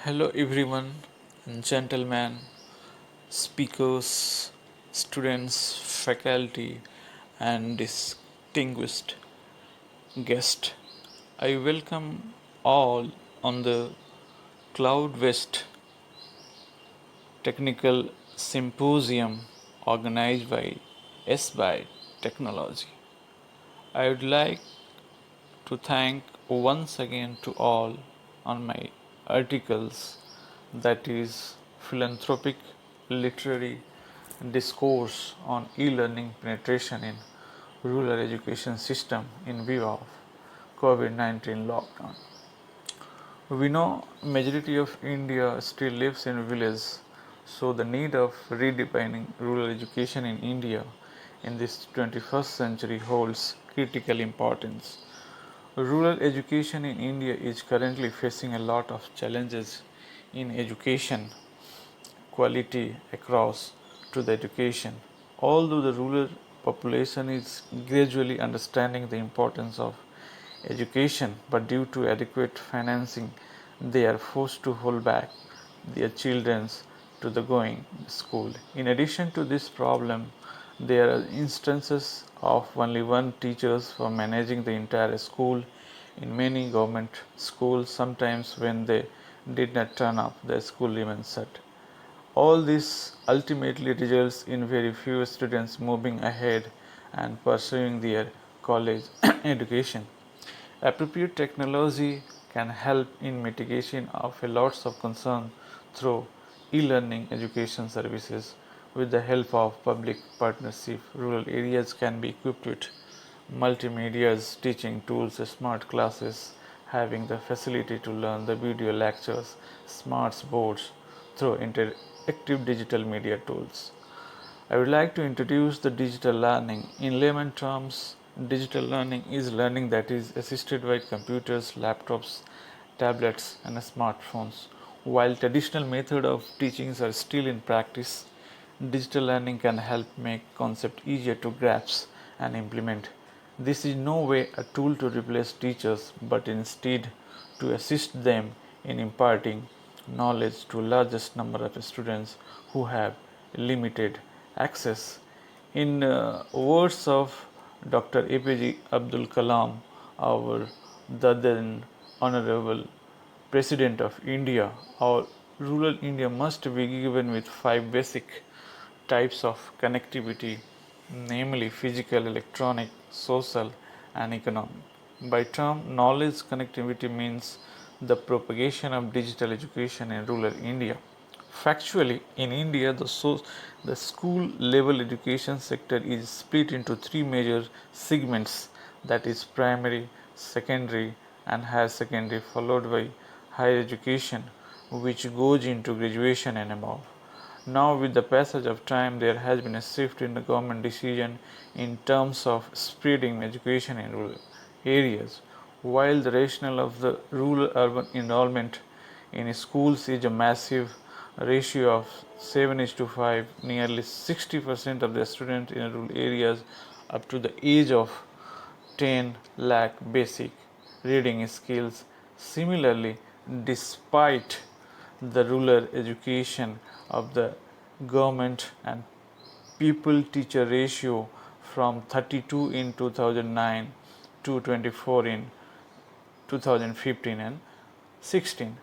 Hello, everyone, gentlemen, speakers, students, faculty, and distinguished guest. I welcome all on the Cloud West Technical Symposium organized by S by Technology. I would like to thank once again to all on my articles, that is philanthropic literary discourse on e-learning penetration in rural education system in view of COVID-19 lockdown. We know majority of India still lives in villages, so the need of redefining rural education in India in this 21st century holds critical importance. Rural education in India is currently facing a lot of challenges in education quality across to the education. Although the rural population is gradually understanding the importance of education, but due to adequate financing, they are forced to hold back their children to the going school. In addition to this problem, there are instances of only one teachers for managing the entire school in many government schools. Sometimes when they did not turn up, the school remains shut. All this ultimately results in very few students moving ahead and pursuing their college education. Appropriate technology can help in mitigation of a lots of concern through e-learning education services. With the help of public partnership, rural areas can be equipped with multimedia's teaching tools, smart classes, having the facility to learn the video lectures, smart boards through interactive digital media tools. I would like to introduce the digital learning. In layman terms, digital learning is learning that is assisted by computers, laptops, tablets, and smartphones. While traditional methods of teachings are still in practice, digital learning can help make concepts easier to grasp and implement. This is no way a tool to replace teachers, but instead to assist them in imparting knowledge to largest number of students who have limited access. In words of Dr. APJ Abdul Kalam, our the then Honorable President of India, our rural India must be given with five basic types of connectivity, namely physical, electronic, social, and economic. By term, knowledge connectivity means the propagation of digital education in rural India. Factually, in India, the school level education sector is split into three major segments, that is primary, secondary, and higher secondary, followed by higher education, which goes into graduation and above. Now, with the passage of time, there has been a shift in the government decision in terms of spreading education in rural areas. While the rationale of the rural urban enrollment in schools is a massive ratio of 7 is to 5, nearly 60% of the students in rural areas up to the age of 10 lakh basic reading skills. Similarly, despite the rural education of the government and pupil teacher ratio from 32 in 2009 to 24 in 2015 and 16.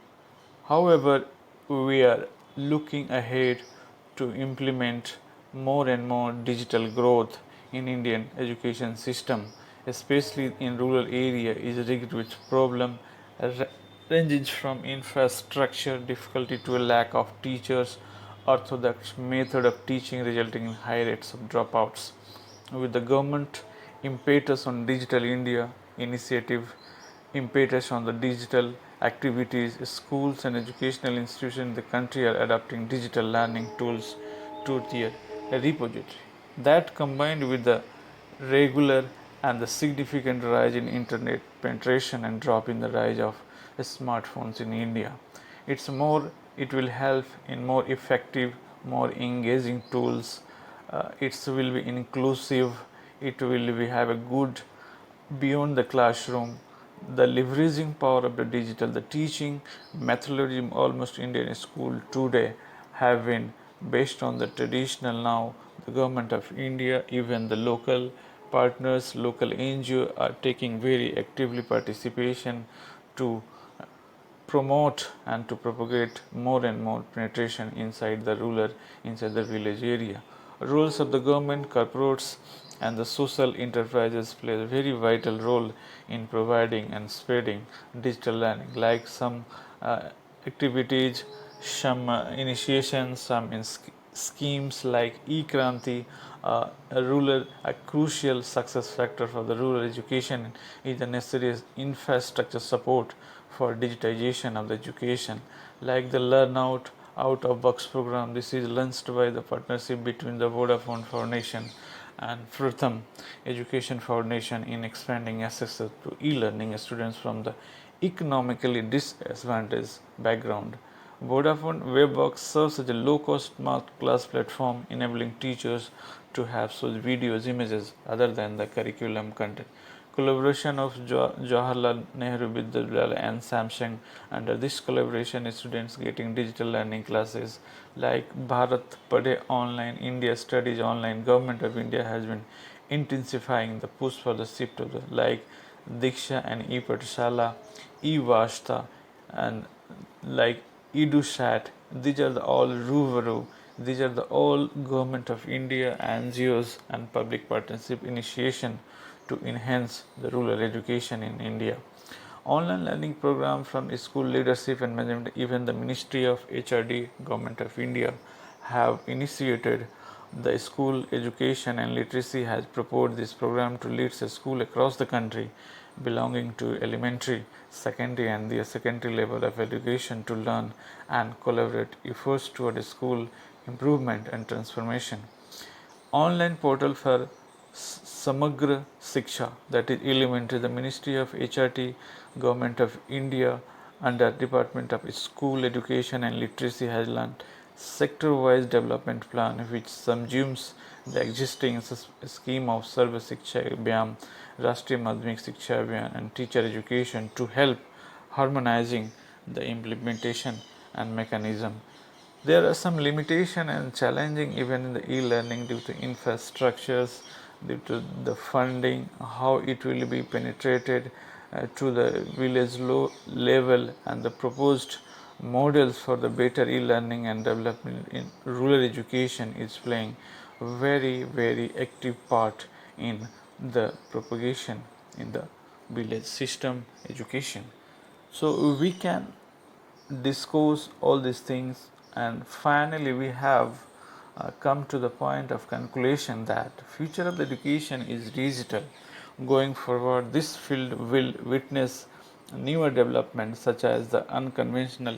However, we are looking ahead to implement more and more digital growth in Indian education system, especially in rural area, is rigged with problem ranges from infrastructure difficulty to a lack of teachers, orthodox method of teaching resulting in high rates of dropouts. With the government impetus on Digital India initiative, impetus on the digital activities, schools and educational institutions in the country are adopting digital learning tools to their repository. That combined with the regular and the significant rise in internet penetration and drop in the rise of smartphones in India, it will help in more effective, more engaging tools. It will be inclusive. It will be have a good beyond the classroom The leveraging power of the digital, the teaching methodology almost Indian school today have been based on the traditional. Now the government of India, even the local partners, local NGO are taking very actively participation to promote and to propagate more and more penetration inside the rural, inside the village area. Roles of the government, corporates, and the social enterprises play a very vital role in providing and spreading digital learning, like some activities, some initiations, some schemes like e-Kranti, a crucial success factor for the rural education is the necessary infrastructure support for digitization of the education, like the Learn Out of Box program. This is launched by the partnership between the Vodafone Foundation and Pratham Education Foundation in expanding access to e-learning students from the economically disadvantaged background. Vodafone Webbox serves as a low-cost smart class platform enabling teachers to have such videos, images other than the curriculum content. Collaboration of Jawaharlal Nehru Vidyalaya and Samsung. Under this collaboration, students getting digital learning classes like Bharat Padhe Online, India Studies Online. Government of India has been intensifying the push for the shift of the like Diksha and e-Pathshala, e-Vashta, and like EduSat. These are the all Ruvaru. These are the all government of India, NGOs, and public partnership initiation to enhance the rural education in India. Online learning program from school leadership and management, even the Ministry of HRD, Government of India, have initiated the school education and literacy has proposed this program to lead a school across the country belonging to elementary, secondary and the secondary level of education to learn and collaborate efforts toward school improvement and transformation. Online portal for Samagra Shiksha, that is elementary, the Ministry of HRT, Government of India under Department of School Education and Literacy has launched sector-wise development plan which subsumes the existing scheme of Sarva Shiksha Abhiyan, Rashtriya Madhyamik Shiksha Abhiyan and teacher education to help harmonizing the implementation and mechanism. There are some limitation and challenging even in the e-learning due to infrastructures, due to the funding, how it will be penetrated to the village low level, and the proposed models for the better e-learning and development in rural education is playing very active part in the propagation in the village system education. So we can discuss all these things, and finally we have come to the point of conclusion that future of the education is digital. Going forward, this field will witness newer developments such as the unconventional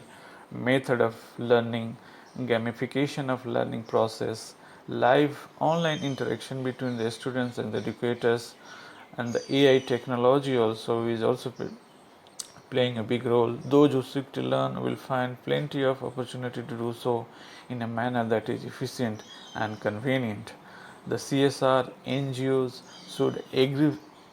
method of learning, gamification of learning process, live online interaction between the students and the educators, and the AI technology also is also playing a big role. Those who seek to learn will find plenty of opportunity to do so in a manner that is efficient and convenient. The CSR NGOs should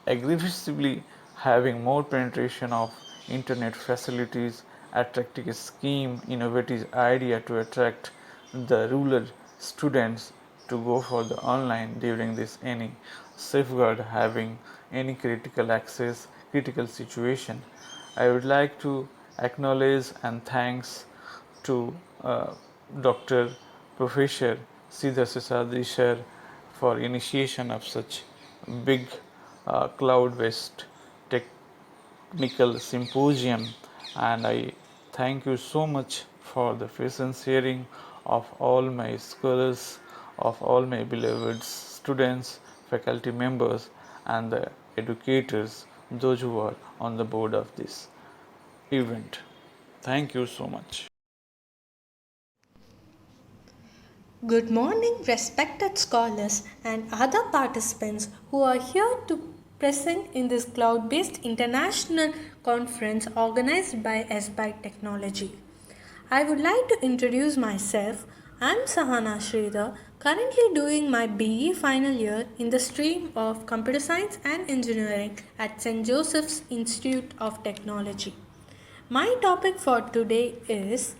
aggressively having more penetration of internet facilities, attracting a scheme, innovative idea to attract the rural students to go for the online during this any safeguard having any critical access, critical situation. I would like to acknowledge and thanks to Dr. Professor Sridhar VC for initiation of such big cloud-based technical symposium, and I thank you so much for the presence hearing of all my scholars, of all my beloved students, faculty members, and the educators, those who are on the board of this event. Thank you so much. Good morning, respected scholars and other participants who are here to present in this cloud-based international conference organized by SBI Technology. I would like to introduce myself. I'm Sahana Sridhar, currently doing my BE final year in the stream of Computer Science and Engineering at St. Joseph's Institute of Technology. My topic for today is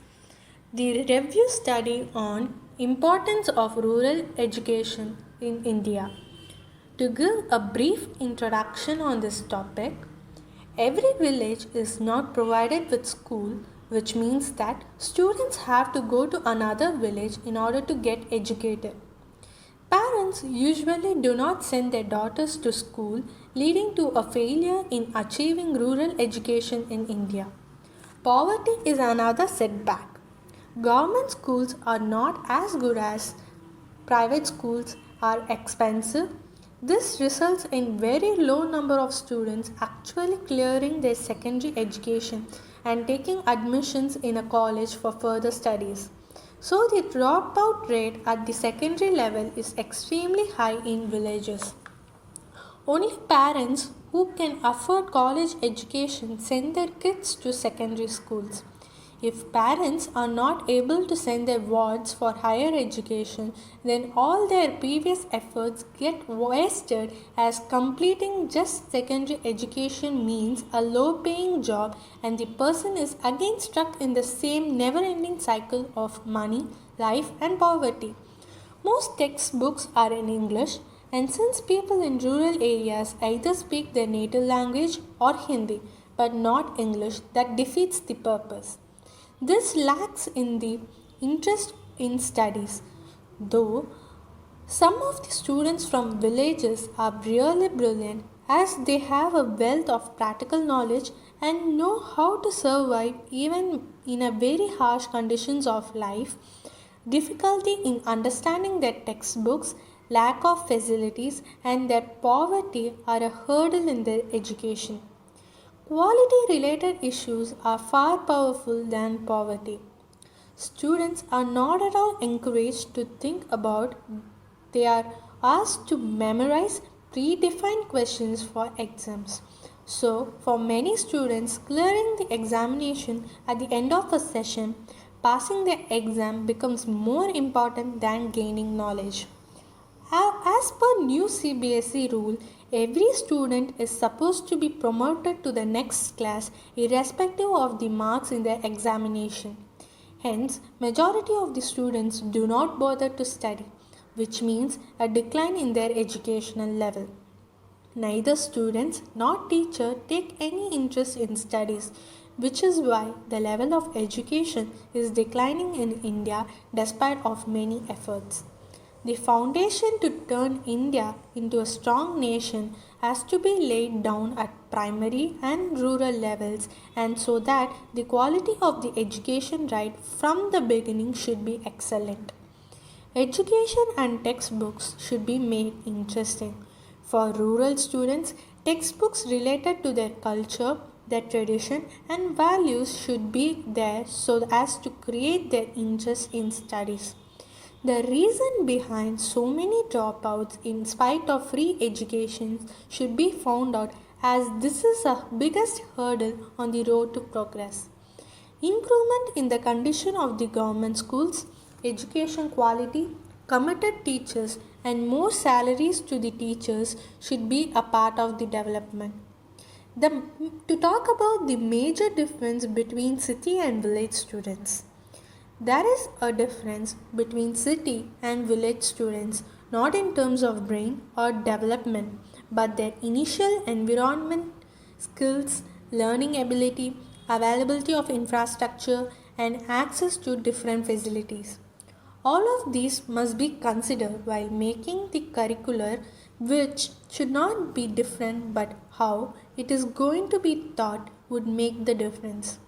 the review study on importance of rural education in India. To give a brief introduction on this topic, every village is not provided with school, which means that students have to go to another village in order to get educated. Parents usually do not send their daughters to school, leading to a failure in achieving rural education in India. Poverty is another setback. Government schools are not as good as private schools are expensive. This results in very low number of students actually clearing their secondary education and taking admissions in a college for further studies. So the dropout rate at the secondary level is extremely high in villages. Only parents who can afford college education send their kids to secondary schools. If parents are not able to send their wards for higher education, then all their previous efforts get wasted as completing just secondary education means a low paying job and the person is again stuck in the same never ending cycle of money, life, and poverty. Most textbooks are in English, and since people in rural areas either speak their native language or Hindi but not English, that defeats the purpose. This lacks in the interest in studies, though some of the students from villages are really brilliant as they have a wealth of practical knowledge and know how to survive even in a very harsh conditions of life. Difficulty in understanding their textbooks, lack of facilities, and their poverty are a hurdle in their education. Quality related issues are far powerful than poverty. Students are not at all encouraged to think about, they are asked to memorize predefined questions for exams. So, for many students, clearing the examination at the end of a session, passing the exam becomes more important than gaining knowledge. As per new CBSE rule, every student is supposed to be promoted to the next class irrespective of the marks in their examination. Hence, majority of the students do not bother to study, which means a decline in their educational level. Neither students nor teacher take any interest in studies, which is why the level of education is declining in India despite of many efforts. The foundation to turn India into a strong nation has to be laid down at primary and rural levels, and so that the quality of the education right from the beginning should be excellent. Education and textbooks should be made interesting. For rural students, textbooks related to their culture, their tradition, and values should be there so as to create their interest in studies. The reason behind so many dropouts in spite of free education should be found out, as this is the biggest hurdle on the road to progress. Improvement in the condition of the government schools, education quality, committed teachers, and more salaries to the teachers should be a part of the development. To talk about the major difference between city and village students. There is a difference between city and village students, not in terms of brain or development, but their initial environment, skills, learning ability, availability of infrastructure, and access to different facilities. All of these must be considered while making the curricular, which should not be different, but how it is going to be taught would make the difference.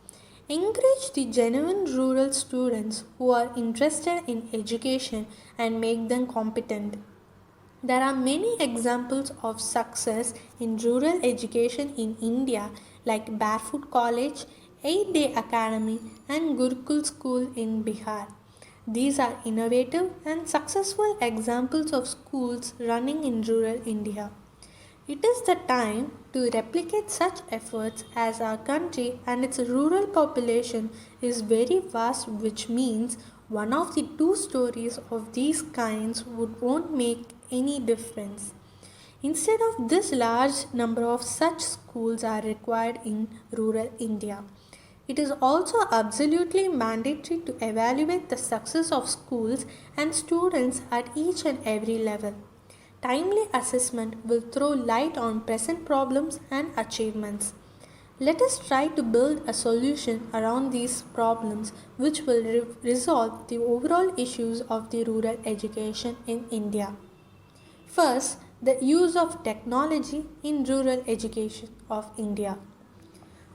Encourage the genuine rural students who are interested in education and make them competent. There are many examples of success in rural education in India, like Barefoot College, 8-Day Academy, and Gurukul School in Bihar. These are innovative and successful examples of schools running in rural India. It is the time to replicate such efforts as our country and its rural population is very vast, which means One of the two stories of these kinds won't make any difference. Instead of this large number of such schools are required in rural India. It is also absolutely mandatory to evaluate the success of schools and students at each and every level. Timely assessment will throw light on present problems and achievements. Let us try to build a solution around these problems which will resolve the overall issues of the rural education in India. First, the use of technology in rural education of India.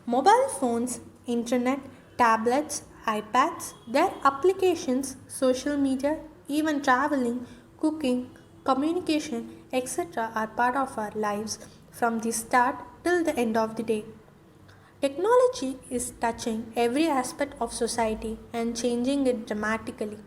Mobile phones, internet, tablets, iPads, their applications, social media, even traveling, cooking, communication, etc. are part of our lives from the start till the end of the day. Technology is touching every aspect of society and changing it dramatically.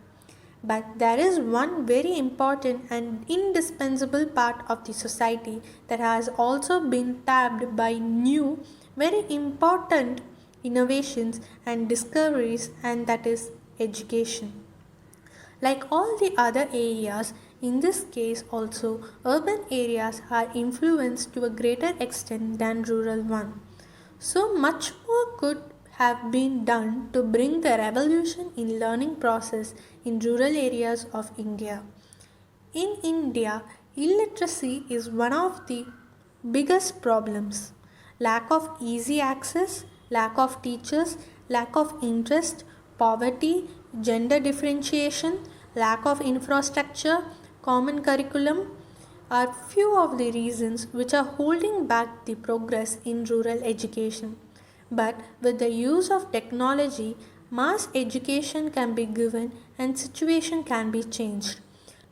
But there is one very important and indispensable part of the society that has also been tapped by new, very important innovations and discoveries, and that is education. Like all the other areas, in this case also, urban areas are influenced to a greater extent than rural one. So much more could have been done to bring the revolution in learning process in rural areas of India. In India, illiteracy is one of the biggest problems. Lack of easy access, lack of teachers, lack of interest, poverty, gender differentiation, lack of infrastructure, common curriculum are few of the reasons which are holding back the progress in rural education. But with the use of technology, mass education can be given and situation can be changed.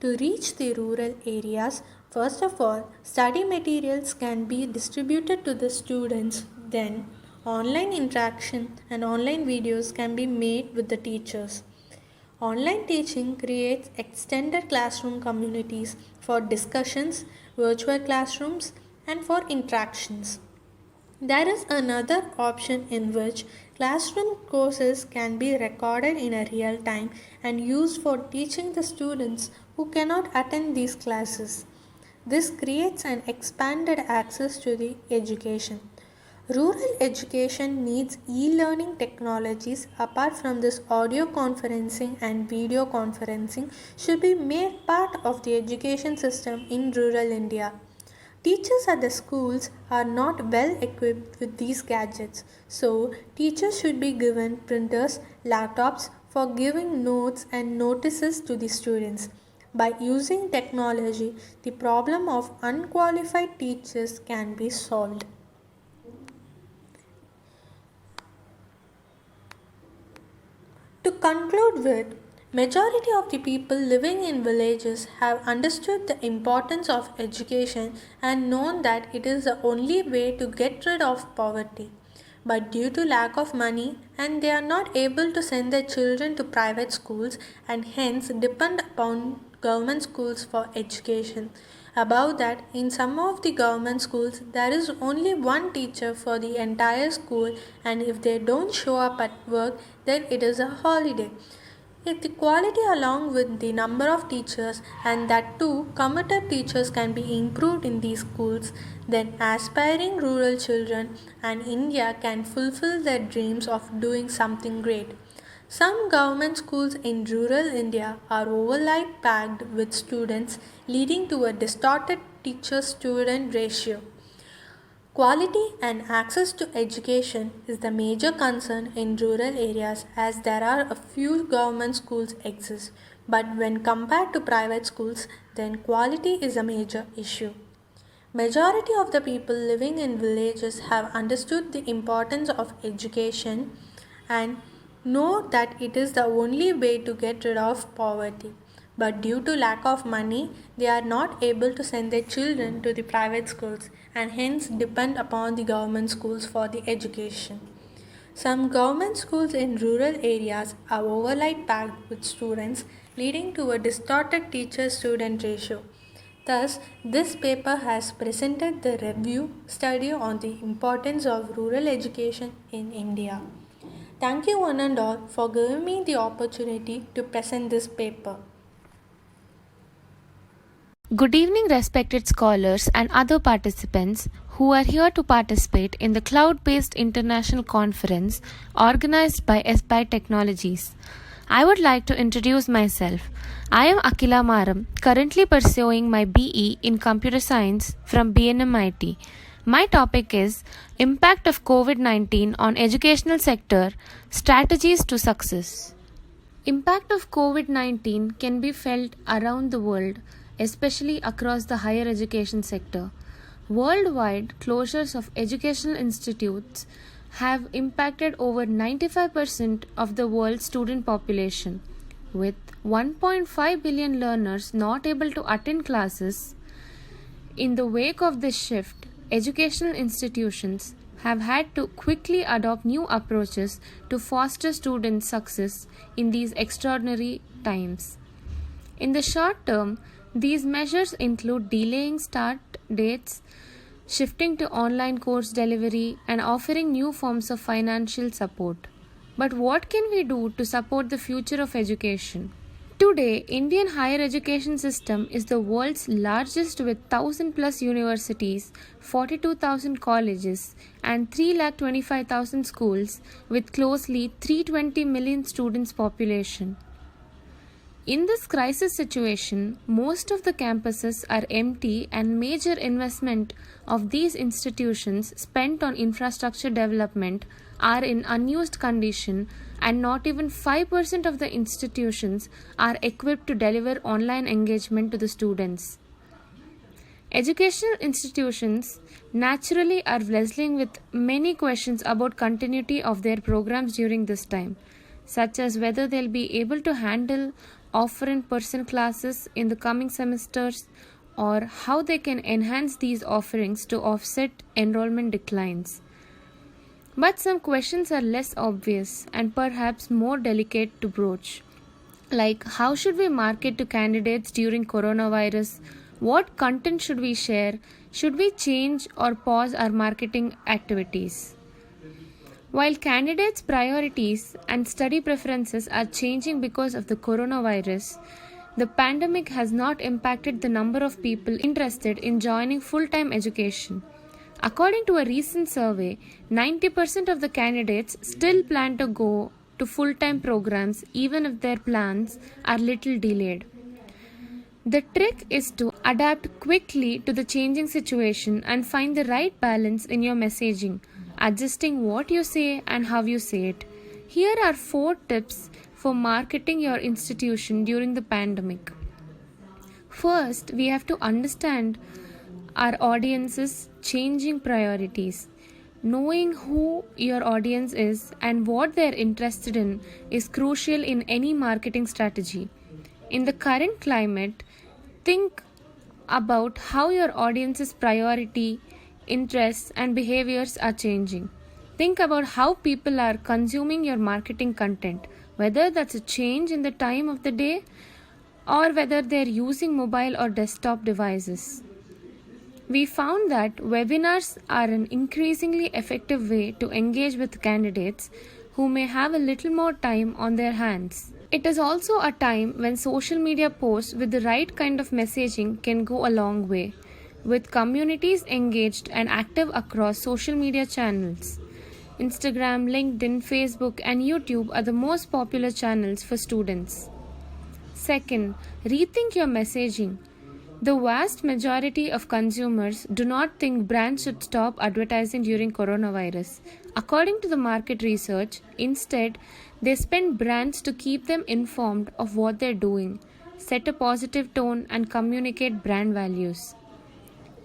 To reach the rural areas, first of all, study materials can be distributed to the students. Then, online interaction and online videos can be made with the teachers. Online teaching creates extended classroom communities for discussions, virtual classrooms, and for interactions. There is another option in which classroom courses can be recorded in a real time and used for teaching the students who cannot attend these classes. This creates an expanded access to the education. Rural education needs e-learning technologies apart from this audio conferencing and video conferencing should be made part of the education system in rural India. Teachers at the schools are not well equipped with these gadgets, so teachers should be given printers, laptops for giving notes and notices to the students. By using technology, the problem of unqualified teachers can be solved. To conclude with, majority of the people living in villages have understood the importance of education and known that it is the only way to get rid of poverty. But due to lack of money and they are not able to send their children to private schools and hence depend upon government schools for education. Above that, in some of the government schools, there is only one teacher for the entire school, and if they don't show up at work, then it is a holiday. If the quality along with the number of teachers and that too committed teachers can be improved in these schools, then aspiring rural children and India can fulfill their dreams of doing something great. Some government schools in rural India are overly packed with students, leading to a distorted teacher student ratio. Quality and access to education is the major concern in rural areas as there are a few government schools exist, but when compared to private schools, then quality is a major issue. Majority of the people living in villages have understood the importance of education and know that it is the only way to get rid of poverty. But due to lack of money, they are not able to send their children to the private schools and hence depend upon the government schools for the education. Some government schools in rural areas are overly packed with students, leading to a distorted teacher student ratio. Thus, this paper has presented the review study on the importance of rural education in India. Thank you one and all for giving me the opportunity to present this paper. Good evening, respected scholars and other participants who are here to participate in the cloud based international conference organized by SBI Technologies. I would like to introduce myself. I am Akila Maram, currently pursuing my BE in Computer Science from BNMIT. My topic is Impact of COVID-19 on Educational Sector, Strategies to Success. Impact of COVID-19 can be felt around the world, especially across the higher education sector. Worldwide, closures of educational institutes have impacted over 95% of the world's student population. With 1.5 billion learners not able to attend classes, in the wake of this shift, educational institutions have had to quickly adopt new approaches to foster student success in these extraordinary times. In the short term, these measures include delaying start dates, shifting to online course delivery, and offering new forms of financial support. But what can we do to support the future of education? Today, Indian higher education system is the world's largest with 1000 plus universities, 42,000 colleges and 3,25,000 schools with closely 320 million students population. In this crisis situation, most of the campuses are empty and major investment of these institutions spent on infrastructure development are in unused condition and not even 5% of the institutions are equipped to deliver online engagement to the students. Educational institutions naturally are wrestling with many questions about continuity of their programs during this time, such as whether they'll be able to handle offer in-person classes in the coming semesters or how they can enhance these offerings to offset enrollment declines. But some questions are less obvious and perhaps more delicate to broach, like how should we market to candidates during coronavirus? What content should we share? Should we change or pause our marketing activities? While candidates' priorities and study preferences are changing because of the coronavirus, the pandemic has not impacted the number of people interested in joining full-time education. According to a recent survey, 90% of the candidates still plan to go to full-time programs even if their plans are little delayed. The trick is to adapt quickly to the changing situation and find the right balance in your messaging, adjusting what you say and how you say it. Here are 4 tips for marketing your institution during the pandemic. First, we have to understand our audience's changing priorities. Knowing who your audience is and what they're interested in is crucial in any marketing strategy. In the current climate, think about how your audience's priority, interests, and behaviors are changing. Think about how people are consuming your marketing content, whether that's a change in the time of the day or whether they're using mobile or desktop devices. We found that webinars are an increasingly effective way to engage with candidates who may have a little more time on their hands. It is also a time when social media posts with the right kind of messaging can go a long way, with communities engaged and active across social media channels. Instagram, LinkedIn, Facebook, and YouTube are the most popular channels for students. Second, rethink your messaging. The vast majority of consumers do not think brands should stop advertising during coronavirus. According to the market research, instead, they spend brands to keep them informed of what they're doing, set a positive tone, and communicate brand values.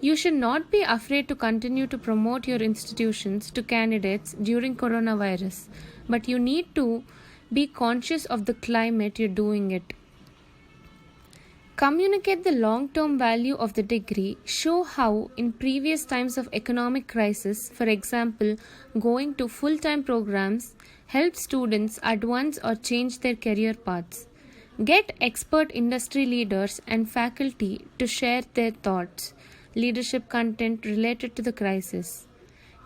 You should not be afraid to continue to promote your institutions to candidates during coronavirus, but you need to be conscious of the climate you're doing it. Communicate the long-term value of the degree. Show how in previous times of economic crisis, for example, going to full-time programs, helped students advance or change their career paths. Get expert industry leaders and faculty to share their thoughts, leadership content related to the crisis.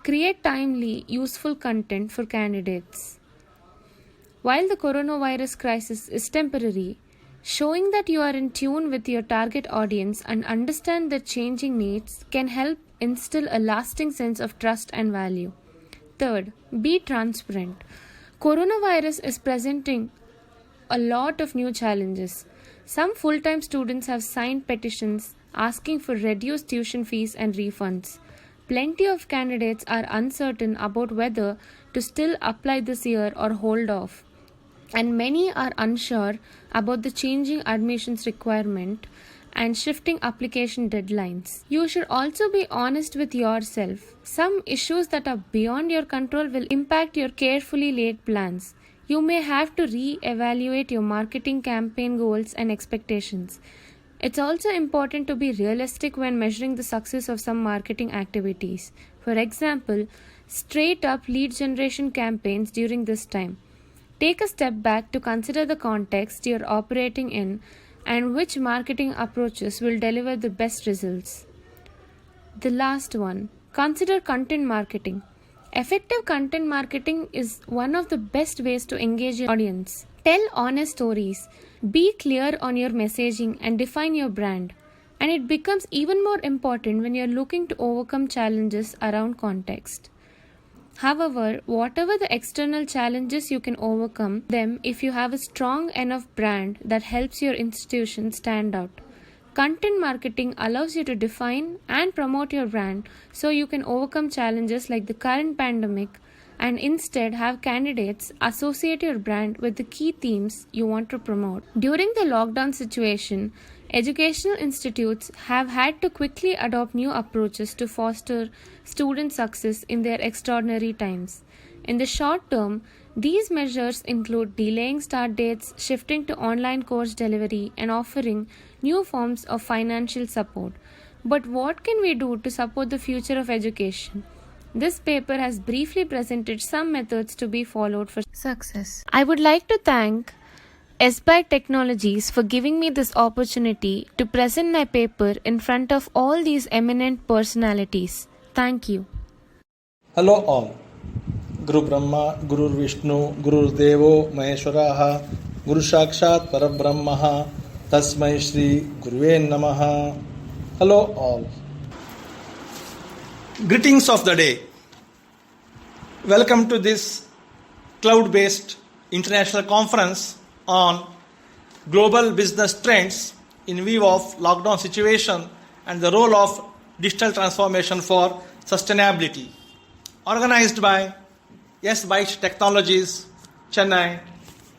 Create timely, useful content for candidates. While the coronavirus crisis is temporary, showing that you are in tune with your target audience and understand their changing needs can help instill a lasting sense of trust and value. Third, be transparent. Coronavirus is presenting a lot of new challenges. Some full-time students have signed petitions asking for reduced tuition fees and refunds. Plenty of candidates are uncertain about whether to still apply this year or hold off. And many are unsure about the changing admissions requirement and shifting application deadlines. You should also be honest with yourself. Some issues that are beyond your control will impact your carefully laid plans. You may have to re-evaluate your marketing campaign goals and expectations. It's also important to be realistic when measuring the success of some marketing activities. For example, straight up lead generation campaigns during this time. Take a step back to consider the context you're operating in and which marketing approaches will deliver the best results. The last one, consider content marketing. Effective content marketing is one of the best ways to engage your audience. Tell honest stories, be clear on your messaging, and define your brand. And it becomes even more important when you're looking to overcome challenges around context. However, whatever the external challenges, you can overcome them if you have a strong enough brand that helps your institution stand out. Content marketing allows you to define and promote your brand so you can overcome challenges like the current pandemic and instead have candidates associate your brand with the key themes you want to promote. During the lockdown situation, educational institutes have had to quickly adopt new approaches to foster student success in their extraordinary times. In the short term, these measures include delaying start dates, shifting to online course delivery, and offering new forms of financial support. But what can we do to support the future of education? This paper has briefly presented some methods to be followed for success. I would like to thank SBI Technologies for giving me this opportunity to present my paper in front of all these eminent personalities. Thank you. Hello all. Guru Brahma, Guru Vishnu, Guru Devo, Maheshwaraha, Guru Sakshat Parabrahmaha, Tasmai Shri Guruve Namaha. Hello all. Greetings of the day. Welcome to this cloud-based international conference on global business trends in view of lockdown situation and the role of digital transformation for sustainability, organized by S-Byte Technologies, Chennai,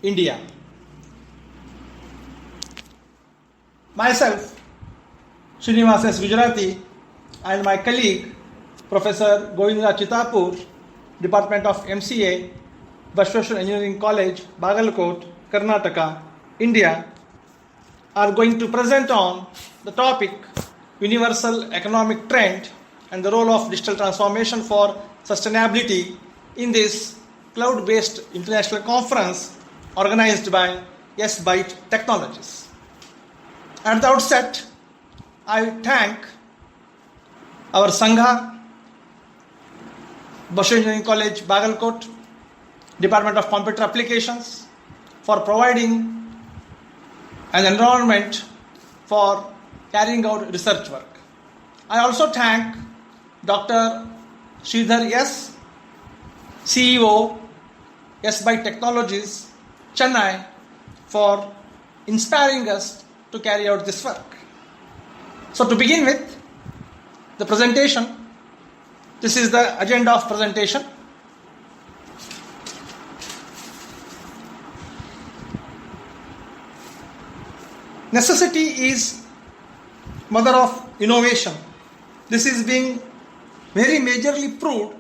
India. Myself, Srinivas S. Gujarati, and my colleague, Professor Govindra Chitapur, Department of MCA, Bashweshwar Engineering College, Bagalkot, Karnataka, India, are going to present on the topic Universal Economic Trend and the role of digital transformation for sustainability in this cloud-based international conference organized by S-Byte Technologies. At the outset, I thank our Sangha, Bashweshwar Engineering College, Bagalkot, Department of Computer Applications, for providing an environment for carrying out research work. I also thank Dr. Sridhar S, CEO, S-Byte Technologies, Chennai, for inspiring us to carry out this work. So to begin with, the presentation, this is the agenda of presentation. Necessity is mother of innovation. This is being very majorly proved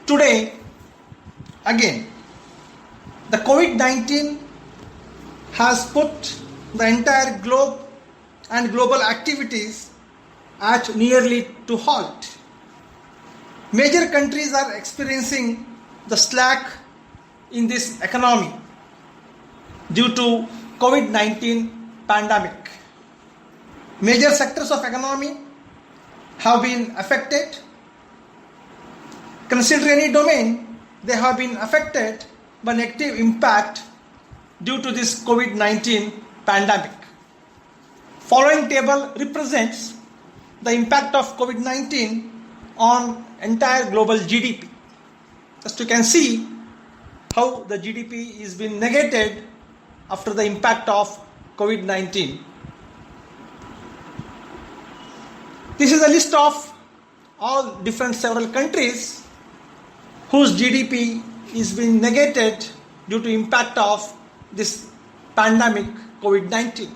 today again. The COVID-19 has put the entire globe and global activities at nearly to halt. Major countries are experiencing the slack in this economy due to COVID-19 pandemic. Major sectors of economy have been affected. Consider any domain, they have been affected by negative impact due to this COVID-19 pandemic. Following table represents the impact of COVID-19 on entire global GDP. Just you can see how the GDP is being negated after the impact of COVID-19. This is a list of all different several countries whose GDP is being negated due to impact of this pandemic COVID-19.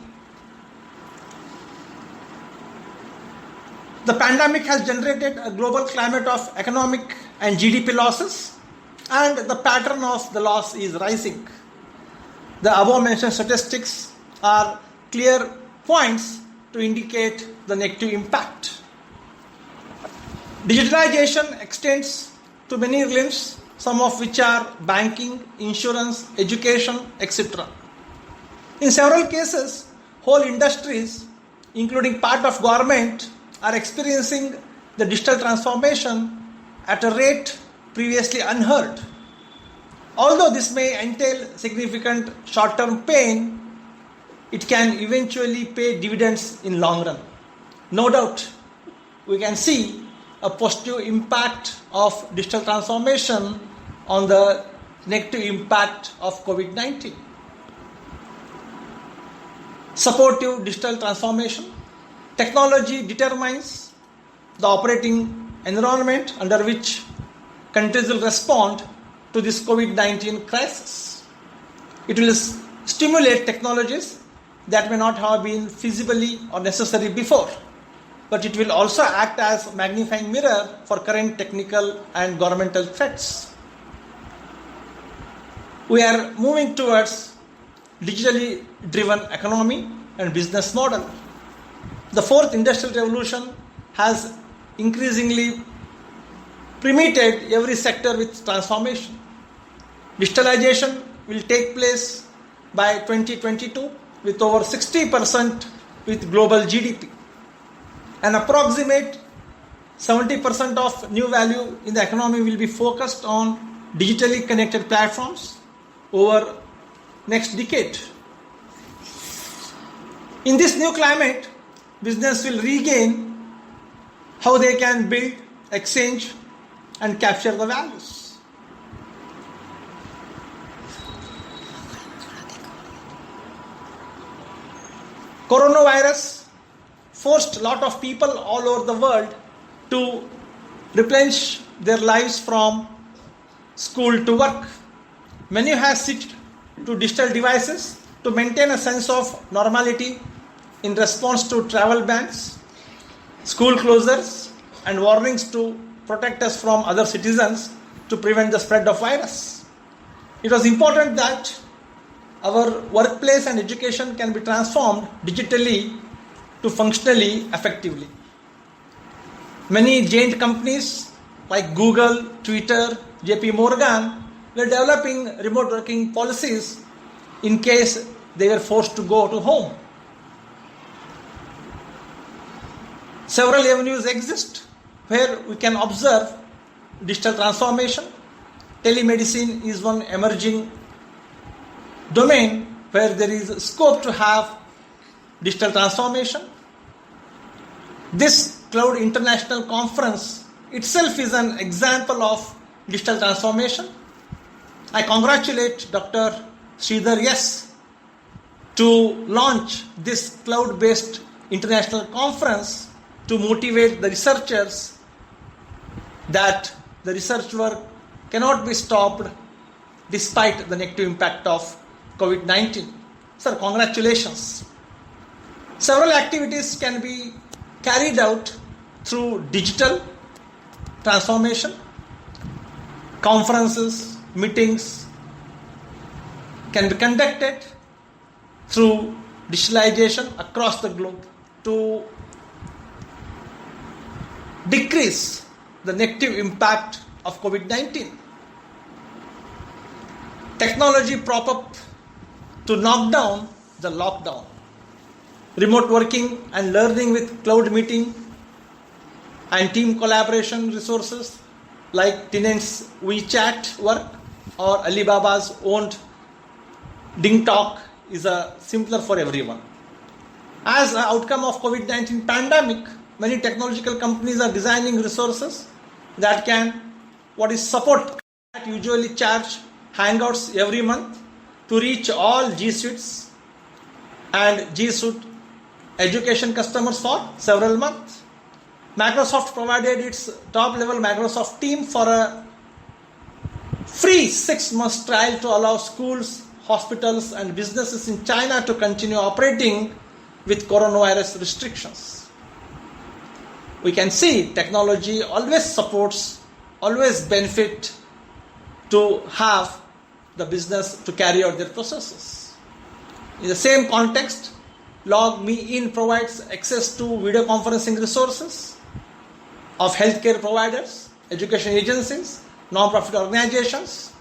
The pandemic has generated a global climate of economic and GDP losses, and the pattern of the loss is rising. The above mentioned statistics are clear points to indicate the negative impact. Digitalization extends to many realms, some of which are banking, insurance, education, etc. In several cases, whole industries, including part of government, are experiencing the digital transformation at a rate previously unheard. Although this may entail significant short-term pain, it can eventually pay dividends in long run. No doubt, we can see a positive impact of digital transformation on the negative impact of COVID-19. Supportive digital transformation. Technology determines the operating environment under which countries will respond to this COVID-19 crisis. It will stimulate technologies that may not have been feasibly or necessary before, but it will also act as a magnifying mirror for current technical and governmental threats. We are moving towards digitally driven economy and business model. The fourth industrial revolution has increasingly permeated every sector with transformation. Digitalization will take place by 2022 with over 60% with global GDP. An approximate 70% of new value in the economy will be focused on digitally connected platforms over next decade. In this new climate, business will regain how they can build, exchange, and capture the values. Coronavirus forced a lot of people all over the world to replenish their lives from school to work. Many have switched to digital devices to maintain a sense of normality in response to travel bans, school closures, and warnings to protect us from other citizens to prevent the spread of virus. It was important that our workplace and education can be transformed digitally to functionally effectively. Many giant companies like Google, Twitter, JP Morgan were developing remote working policies in case they were forced to go to home. Several avenues exist where we can observe digital transformation. Telemedicine is one emerging domain where there is scope to have digital transformation. This Cloud International Conference itself is an example of digital transformation. I congratulate Dr. Sridhar VC to launch this cloud-based international conference to motivate the researchers that the research work cannot be stopped despite the negative impact of COVID-19. Sir, congratulations. Several activities can be carried out through digital transformation. Conferences, meetings can be conducted through digitalization across the globe to decrease the negative impact of COVID-19. Technology prop up to knock down the lockdown. Remote working and learning with cloud meeting and team collaboration resources like Tenant's WeChat work or Alibaba's owned Ding Talk is simpler for everyone. As an outcome of COVID-19 pandemic, many technological companies are designing resources that can support that usually charge Hangouts every month to reach all G Suites and G Suite education customers for several months. Microsoft provided its top-level Microsoft team for a free 6-month trial to allow schools, hospitals and businesses in China to continue operating with coronavirus restrictions. We can see technology always supports, always benefit to have the business to carry out their processes. In the same context, LogMeIn provides access to video conferencing resources of healthcare providers, education agencies, non-profit organizations,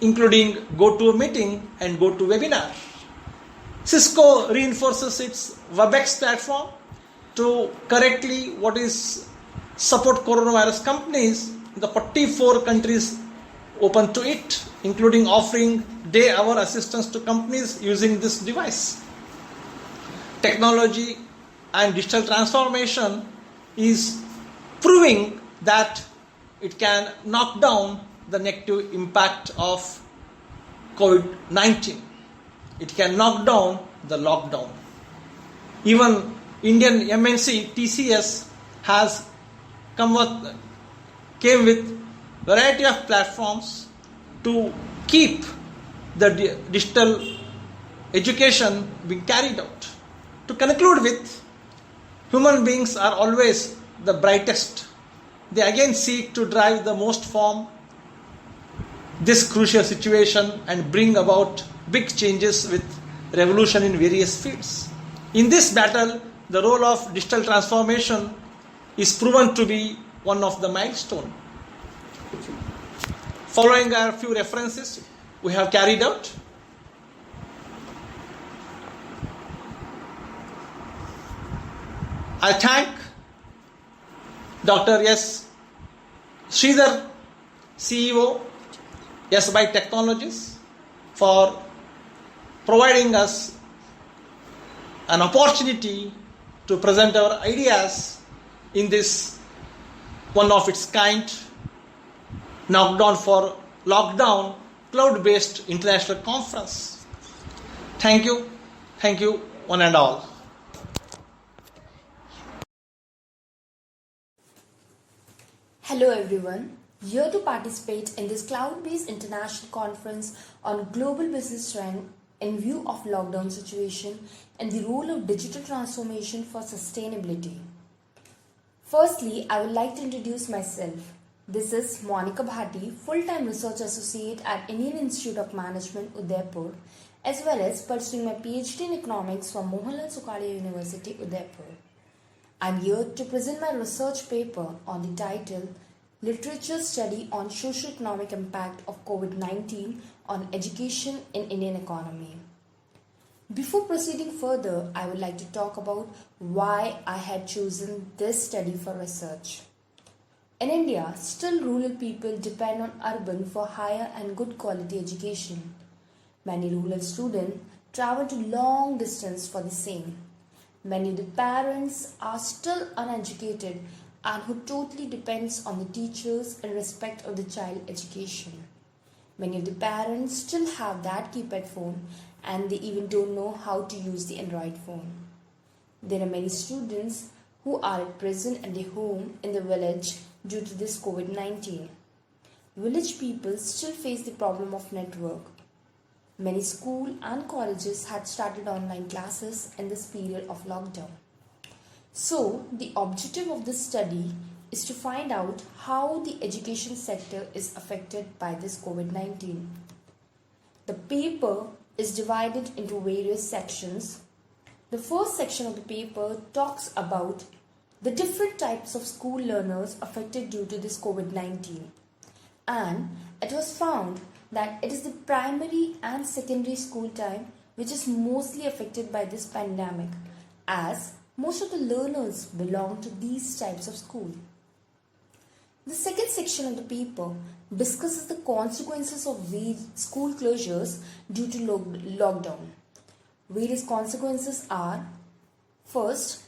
including GoToMeeting and GoToWebinar. Cisco reinforces its WebEx platform to correctly support coronavirus companies in the 44 countries open to it, including offering day-hour assistance to companies using this device. Technology and digital transformation is proving that it can knock down the negative impact of COVID-19. It can knock down the lockdown. Even Indian MNC TCS has came with variety of platforms to keep the digital education being carried out. To conclude with, human beings are always the brightest. They again seek to drive the most from this crucial situation and bring about big changes with revolution in various fields. In this battle, the role of digital transformation is proven to be one of the milestones. Following a few references we have carried out. I thank Dr. S. Sridhar, CEO, S-By Technologies, for providing us an opportunity to present our ideas in this one of its kind knockdown for lockdown cloud-based international conference. Thank you, one and all. Hello everyone, here to participate in this cloud-based international conference on global business trend in view of lockdown situation and the role of digital transformation for sustainability. Firstly, I would like to introduce myself. This is Monica Bhati, full-time research associate at Indian Institute of Management, Udaipur, as well as pursuing my PhD in economics from Mohanlal Sukadia University, Udaipur. I am here to present my research paper on the title Literature Study on Socio-Economic Impact of COVID-19 on Education in Indian Economy. Before proceeding further, I would like to talk about why I had chosen this study for research. In India, still rural people depend on urban for higher and good quality education. Many rural students travel to long distance for the same. Many of the parents are still uneducated and who totally depends on the teachers in respect of the child education. Many of the parents still have that keypad phone and they even don't know how to use the Android phone. There are many students who are at present at their home in the village due to this COVID-19. Village people still face the problem of network. Many schools and colleges had started online classes in this period of lockdown. So, the objective of this study is to find out how the education sector is affected by this COVID-19. The paper is divided into various sections. The first section of the paper talks about the different types of school learners affected due to this COVID-19. And it was found that it is the primary and secondary school time which is mostly affected by this pandemic, as most of the learners belong to these types of school. The second section of the paper discusses the consequences of school closures due to lockdown. Various consequences are: first,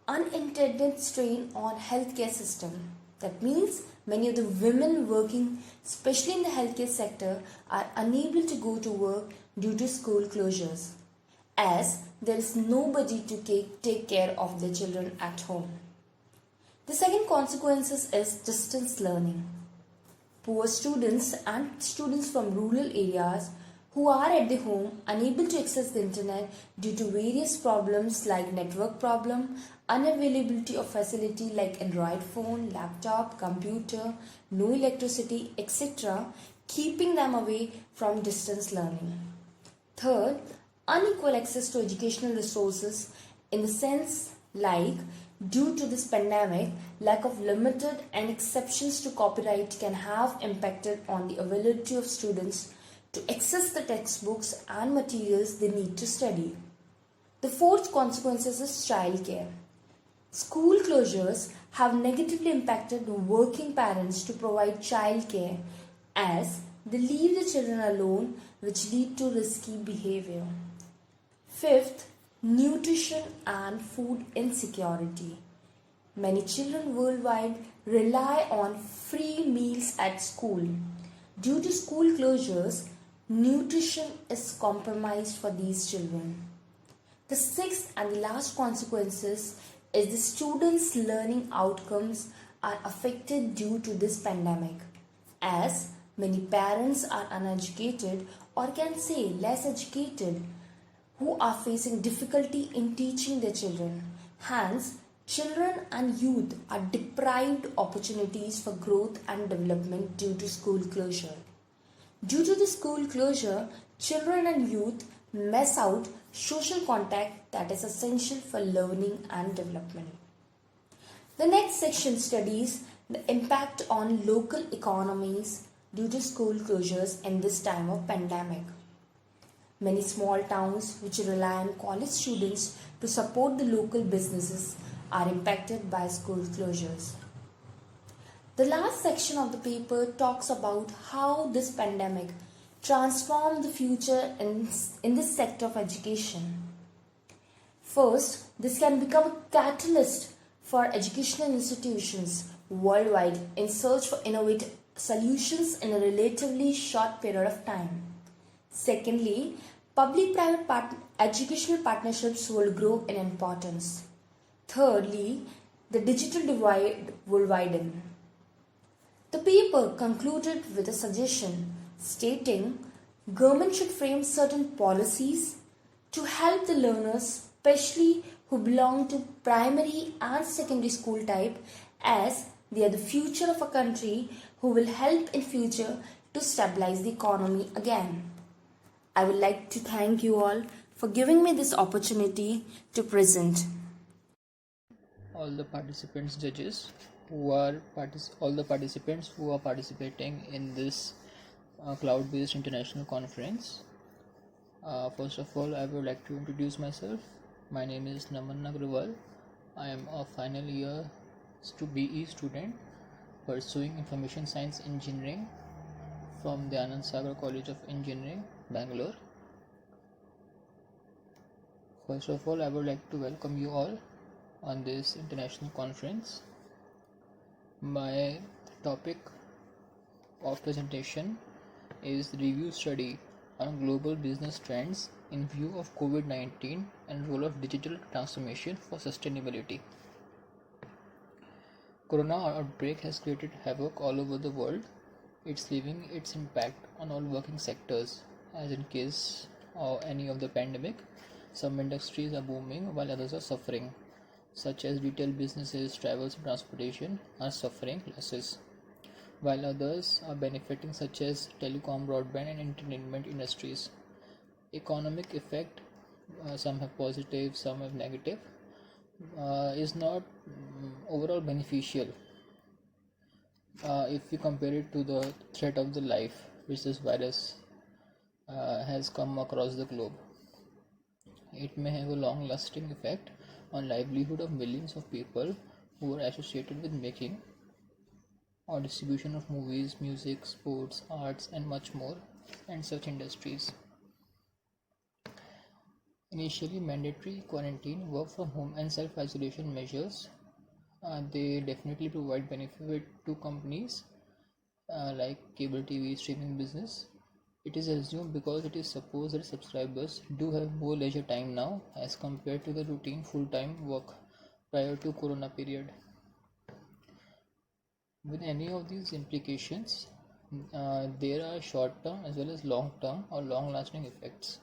unintended strain on healthcare system. That means many of the women working, especially in the healthcare sector, are unable to go to work due to school closures, as there is nobody to take care of their children at home. The second consequences is distance learning. Poor students and students from rural areas who are at the home unable to access the internet due to various problems like network problem, unavailability of facility like Android phone, laptop, computer, no electricity, etc., keeping them away from distance learning. Third, unequal access to educational resources in the sense like due to this pandemic, lack of limited and exceptions to copyright can have impacted on the availability of students to access the textbooks and materials they need to study. The fourth consequences is childcare. School closures have negatively impacted working parents to provide childcare as they leave the children alone, which lead to risky behavior. Fifth, nutrition and food insecurity. Many children worldwide rely on free meals at school. Due to school closures, nutrition is compromised for these children. The sixth and the last consequences is the students' learning outcomes are affected due to this pandemic, as many parents are uneducated or can say less educated who are facing difficulty in teaching their children. Hence, children and youth are deprived opportunities for growth and development due to school closure. Due to the school closure, children and youth miss out social contact that is essential for learning and development. The next section studies the impact on local economies due to school closures in this time of pandemic. Many small towns which rely on college students to support the local businesses are impacted by school closures. The last section of the paper talks about how this pandemic transformed the future in this sector of education. First, this can become a catalyst for educational institutions worldwide in search for innovative solutions in a relatively short period of time. Secondly, public-private educational partnerships will grow in importance. Thirdly, the digital divide will widen. The paper concluded with a suggestion stating government should frame certain policies to help the learners, especially who belong to primary and secondary school type, as they are the future of a country who will help in future to stabilize the economy again. I would like to thank you all for giving me this opportunity to present. All the participants judges who are all the participants who are participating in this cloud-based international conference. First of all, I would like to introduce myself. My name is Naman Agrawal. I am a final year BE student pursuing information science engineering from the Anand Sagar College of Engineering, Bangalore. First of all, I would like to welcome you all on this international conference. My topic of presentation is review study on global business trends in view of COVID-19 and role of digital transformation for sustainability. Corona outbreak has created havoc all over the world. It's leaving its impact on all working sectors. As in case of any of the pandemic, some industries are booming while others are suffering, such as retail businesses, travels and transportation are suffering losses, while others are benefiting, such as telecom, broadband and entertainment industries. Economic effect, some have positive, some have negative, is not overall beneficial if we compare it to the threat of the life which this virus has come across the globe. It may have a long lasting effect on livelihood of millions of people who are associated with making or distribution of movies, music, sports, arts, and much more, and such industries. Initially, mandatory quarantine, work from home, and self isolation measures they definitely provide benefit to companies like cable TV streaming business. It is assumed because it is supposed that subscribers do have more leisure time now as compared to the routine full-time work prior to corona period. With any of these implications, there are short-term as well as long-term or long-lasting effects.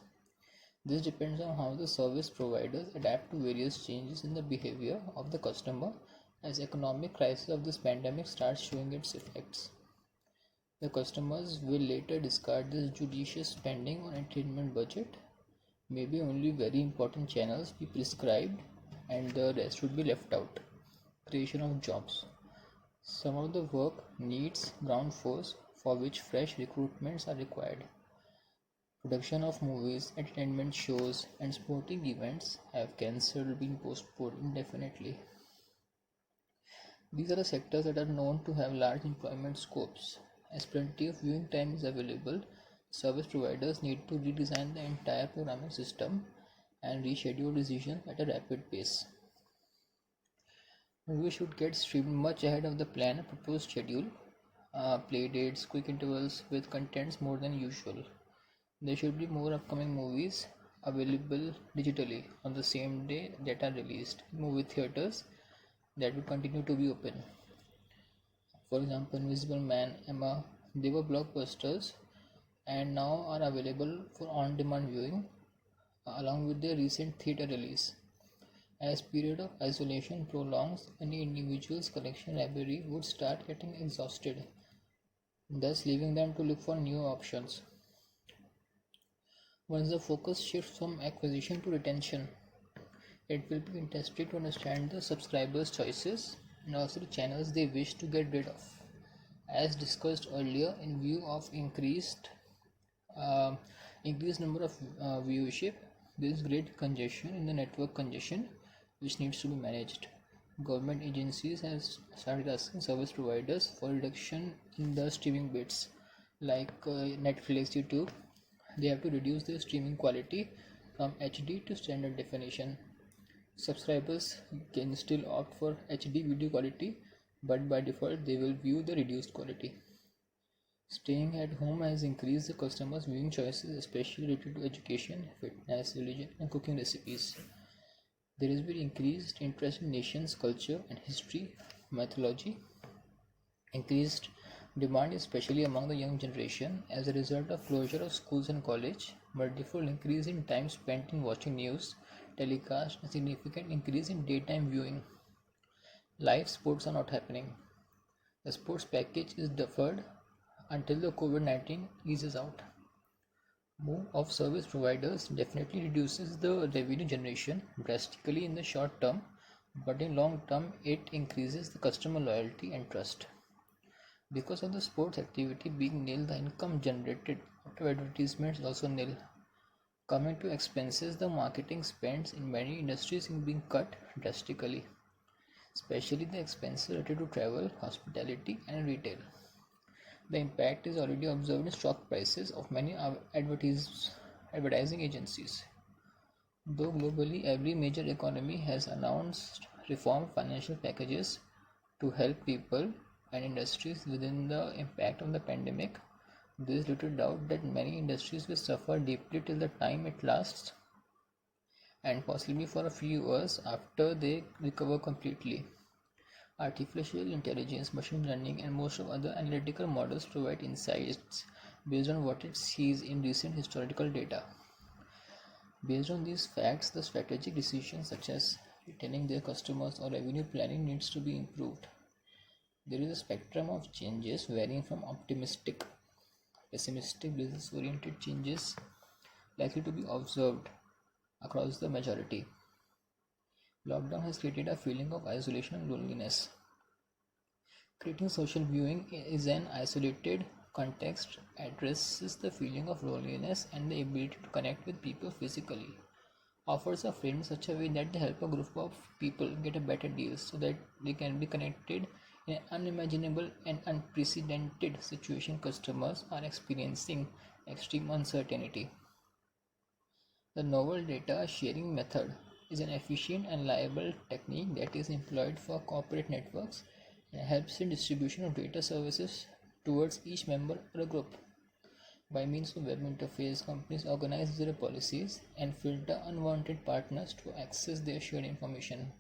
This depends on how the service providers adapt to various changes in the behavior of the customer as economic crisis of this pandemic starts showing its effects. The customers will later discard this judicious spending on entertainment budget. Maybe only very important channels be prescribed and the rest would be left out. Creation of jobs. Some of the work needs ground force for which fresh recruitments are required. Production of movies, entertainment shows, and sporting events have cancelled or been postponed indefinitely. These are the sectors that are known to have large employment scopes. As plenty of viewing time is available, service providers need to redesign the entire programming system and reschedule decisions at a rapid pace. Movies should get streamed much ahead of the planned proposed schedule, play dates, quick intervals with contents more than usual. There should be more upcoming movies available digitally on the same day that are released. Movie theaters that will continue to be open. For example, Invisible Man, Emma, they were blockbusters and now are available for on-demand viewing along with their recent theater release. As period of isolation prolongs, any individual's collection library would start getting exhausted, thus leaving them to look for new options. Once the focus shifts from acquisition to retention, it will be interesting to understand the subscribers' choices and also the channels they wish to get rid of. As discussed earlier, in view of uh, increased number of viewership, there is great congestion in the network congestion which needs to be managed. Government agencies have started asking service providers for reduction in the streaming bits like Netflix, YouTube. They have to reduce their streaming quality from HD to standard definition. Subscribers can still opt for HD video quality, but by default they will view the reduced quality. Staying at home has increased the customers' viewing choices, especially related to education, fitness, religion, and cooking recipes. There has been increased interest in nations, culture, and history, mythology. Increased demand, especially among the young generation, as a result of closure of schools and college, multiple increase in time spent in watching news, telecast, and significant increase in daytime viewing. Live sports are not happening. The sports package is deferred until the COVID-19 eases out. Move of service providers definitely reduces the revenue generation drastically in the short term, but in long term it increases the customer loyalty and trust. Because of the sports activity being nil, the income generated out of advertisements is also nil. Coming to expenses, the marketing spends in many industries is being cut drastically, especially the expenses related to travel, hospitality, and retail. The impact is already observed in stock prices of many advertising agencies. Though globally every major economy has announced reform financial packages to help people and industries within the impact of the pandemic, there is little doubt that many industries will suffer deeply till the time it lasts and possibly for a few years after they recover completely. Artificial intelligence, machine learning, and most of other analytical models provide insights based on what it sees in recent historical data. Based on these facts, the strategic decisions such as retaining their customers or revenue planning needs to be improved. There is a spectrum of changes varying from optimistic, pessimistic, business-oriented changes likely to be observed across the majority. Lockdown has created a feeling of isolation and loneliness. Creating social viewing is an isolated context addresses the feeling of loneliness and the ability to connect with people physically. Offers are framed in such a way that they help a group of people get a better deal so that they can be connected In an unimaginable and unprecedented situation, customers are experiencing extreme uncertainty. The novel data sharing method is an efficient and reliable technique that is employed for corporate networks and helps in distribution of data services towards each member or a group. By means of web interface, companies organize their policies and filter unwanted partners to access their shared information.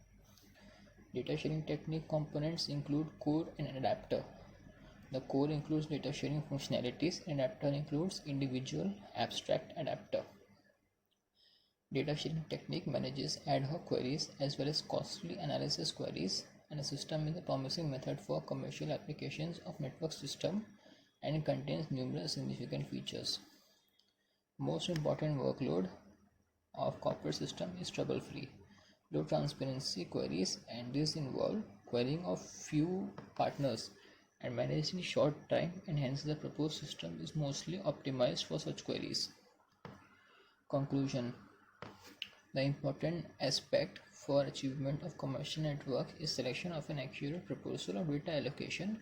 Data sharing technique components include core and adapter. The core includes data sharing functionalities and adapter includes individual abstract adapter. Data sharing technique manages ad hoc queries as well as costly analysis queries, and a system is a promising method for commercial applications of network system and contains numerous significant features. Most important workload of corporate system is trouble-free, low transparency queries, and these involve querying of few partners and managed in short time, and hence the proposed system is mostly optimized for such queries. Conclusion: the important aspect for achievement of commercial network is selection of an accurate proposal of data allocation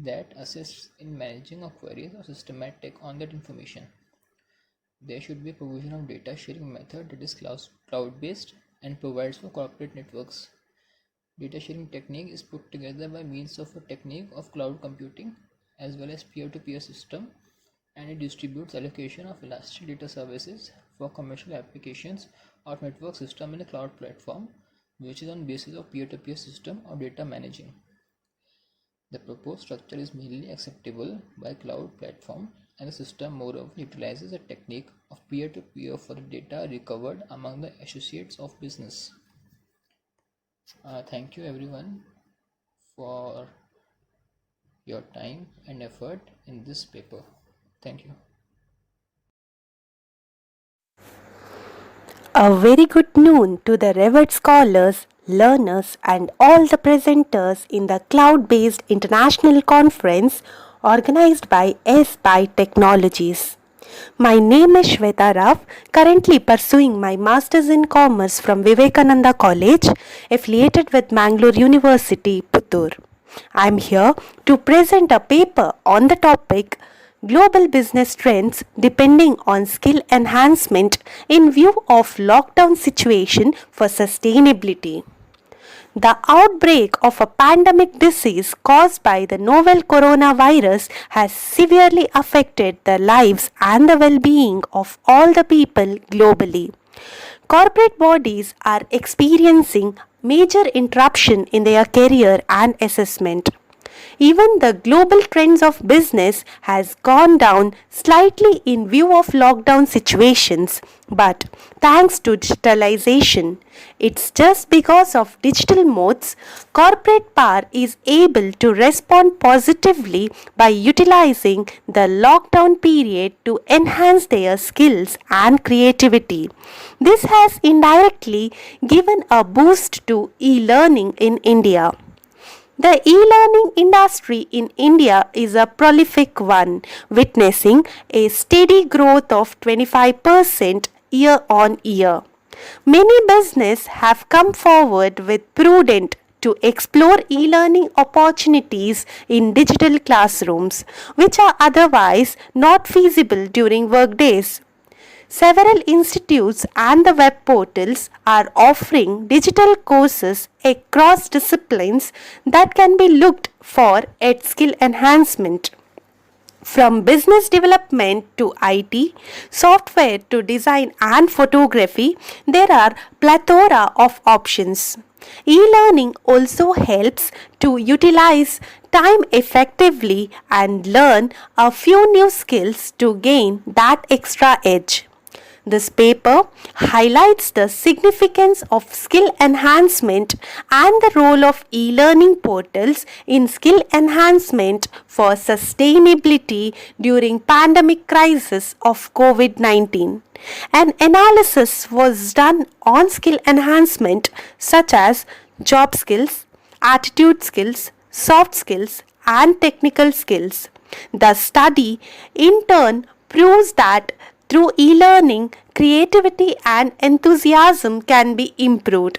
that assists in managing of queries or systematic on that information. There should be a provision of data sharing method that is cloud-based and provides for corporate networks. Data sharing technique is put together by means of a technique of cloud computing as well as peer-to-peer system, and it distributes allocation of elastic data services for commercial applications of network system in a cloud platform, which is on basis of peer-to-peer system of data managing. The proposed structure is mainly acceptable by cloud platform, and the system moreover utilizes a technique of peer-to-peer for data recovered among the associates of business. Thank you everyone for your time and effort in this paper. Thank you. A very good noon to the revered scholars, learners, and all the presenters in the cloud based international conference organized by S by Technologies. My name is Shweta Rao, currently pursuing my Masters in Commerce from Vivekananda College, affiliated with Mangalore University, Puttur. I am here to present a paper on the topic Global Business Trends Depending on Skill Enhancement in View of Lockdown Situation for Sustainability. The outbreak of a pandemic disease caused by the novel coronavirus has severely affected the lives and the well-being of all the people globally. Corporate bodies are experiencing major interruption in their career and assessment. Even the global trends of business has gone down slightly in view of lockdown situations, but thanks to digitalization, it's just because of digital modes, corporate power is able to respond positively by utilizing the lockdown period to enhance their skills and creativity. This has indirectly given a boost to e-learning in India. The e-learning industry in India is a prolific one, witnessing a steady growth of 25% year on year. Many businesses have come forward with prudent to explore e-learning opportunities in digital classrooms, which are otherwise not feasible during workdays. Several institutes and the web portals are offering digital courses across disciplines that can be looked for at skill enhancement. From business development to IT, software to design and photography, there are plethora of options. E-learning also helps to utilize time effectively and learn a few new skills to gain that extra edge. This paper highlights the significance of skill enhancement and the role of e-learning portals in skill enhancement for sustainability during pandemic crisis of COVID-19. An analysis was done on skill enhancement such as job skills, attitude skills, soft skills, and technical skills. The study in turn proves that through e-learning, creativity and enthusiasm can be improved.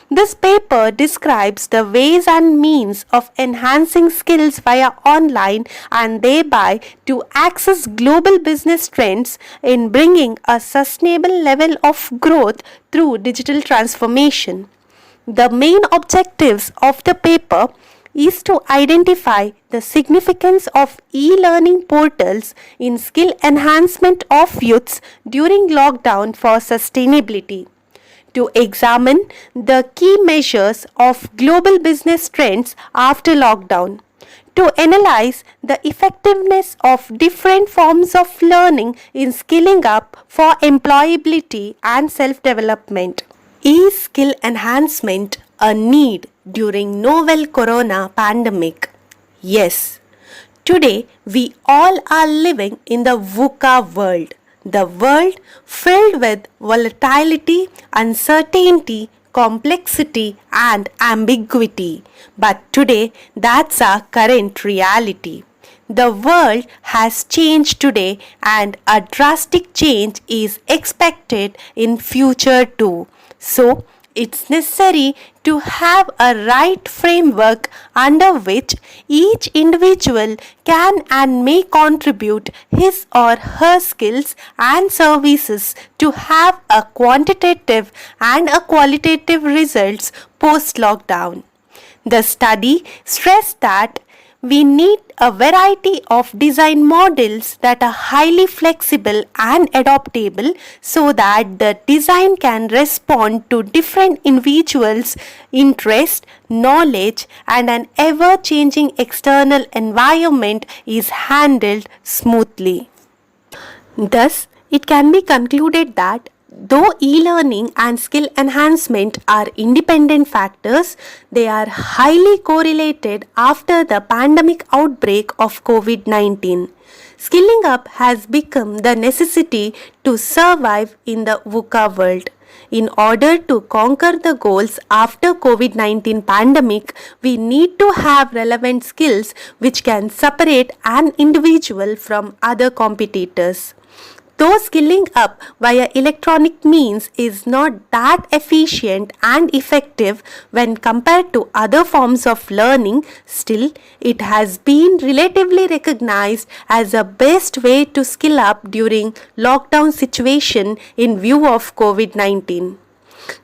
This paper describes the ways and means of enhancing skills via online and thereby to access global business trends in bringing a sustainable level of growth through digital transformation. The main objectives of the paper is to identify the significance of e-learning portals in skill enhancement of youths during lockdown for sustainability, to examine the key measures of global business trends after lockdown, to analyze the effectiveness of different forms of learning in skilling up for employability and self-development. Is skill enhancement a need during novel corona pandemic? Yes. Today we all are living in the VUCA world. The world filled with volatility, uncertainty, complexity and ambiguity. But today that's our current reality. The world has changed today and a drastic change is expected in future too. So, it's necessary to have a right framework under which each individual can and may contribute his or her skills and services to have a quantitative and a qualitative results post lockdown. The study stressed that we need a variety of design models that are highly flexible and adaptable so that the design can respond to different individuals' interest, knowledge, and an ever changing external environment is handled smoothly. Thus, it can be concluded that though e-learning and skill enhancement are independent factors, they are highly correlated after the pandemic outbreak of COVID-19. Skilling up has become the necessity to survive in the VUCA world. In order to conquer the goals after COVID-19 pandemic, we need to have relevant skills which can separate an individual from other competitors. Though skilling up via electronic means is not that efficient and effective when compared to other forms of learning, still it has been relatively recognized as a best way to skill up during lockdown situation in view of COVID-19.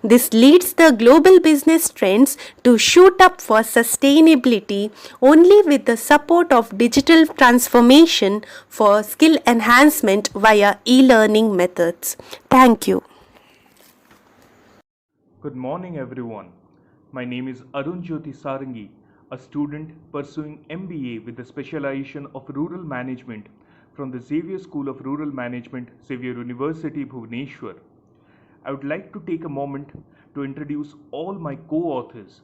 This leads the global business trends to shoot up for sustainability only with the support of digital transformation for skill enhancement via e-learning methods. Thank you. Good morning, everyone. My name is Arun Jyoti Sarangi, a student pursuing MBA with the specialization of Rural Management from the Xavier School of Rural Management, Xavier University, Bhubaneswar. I would like to take a moment to introduce all my co-authors.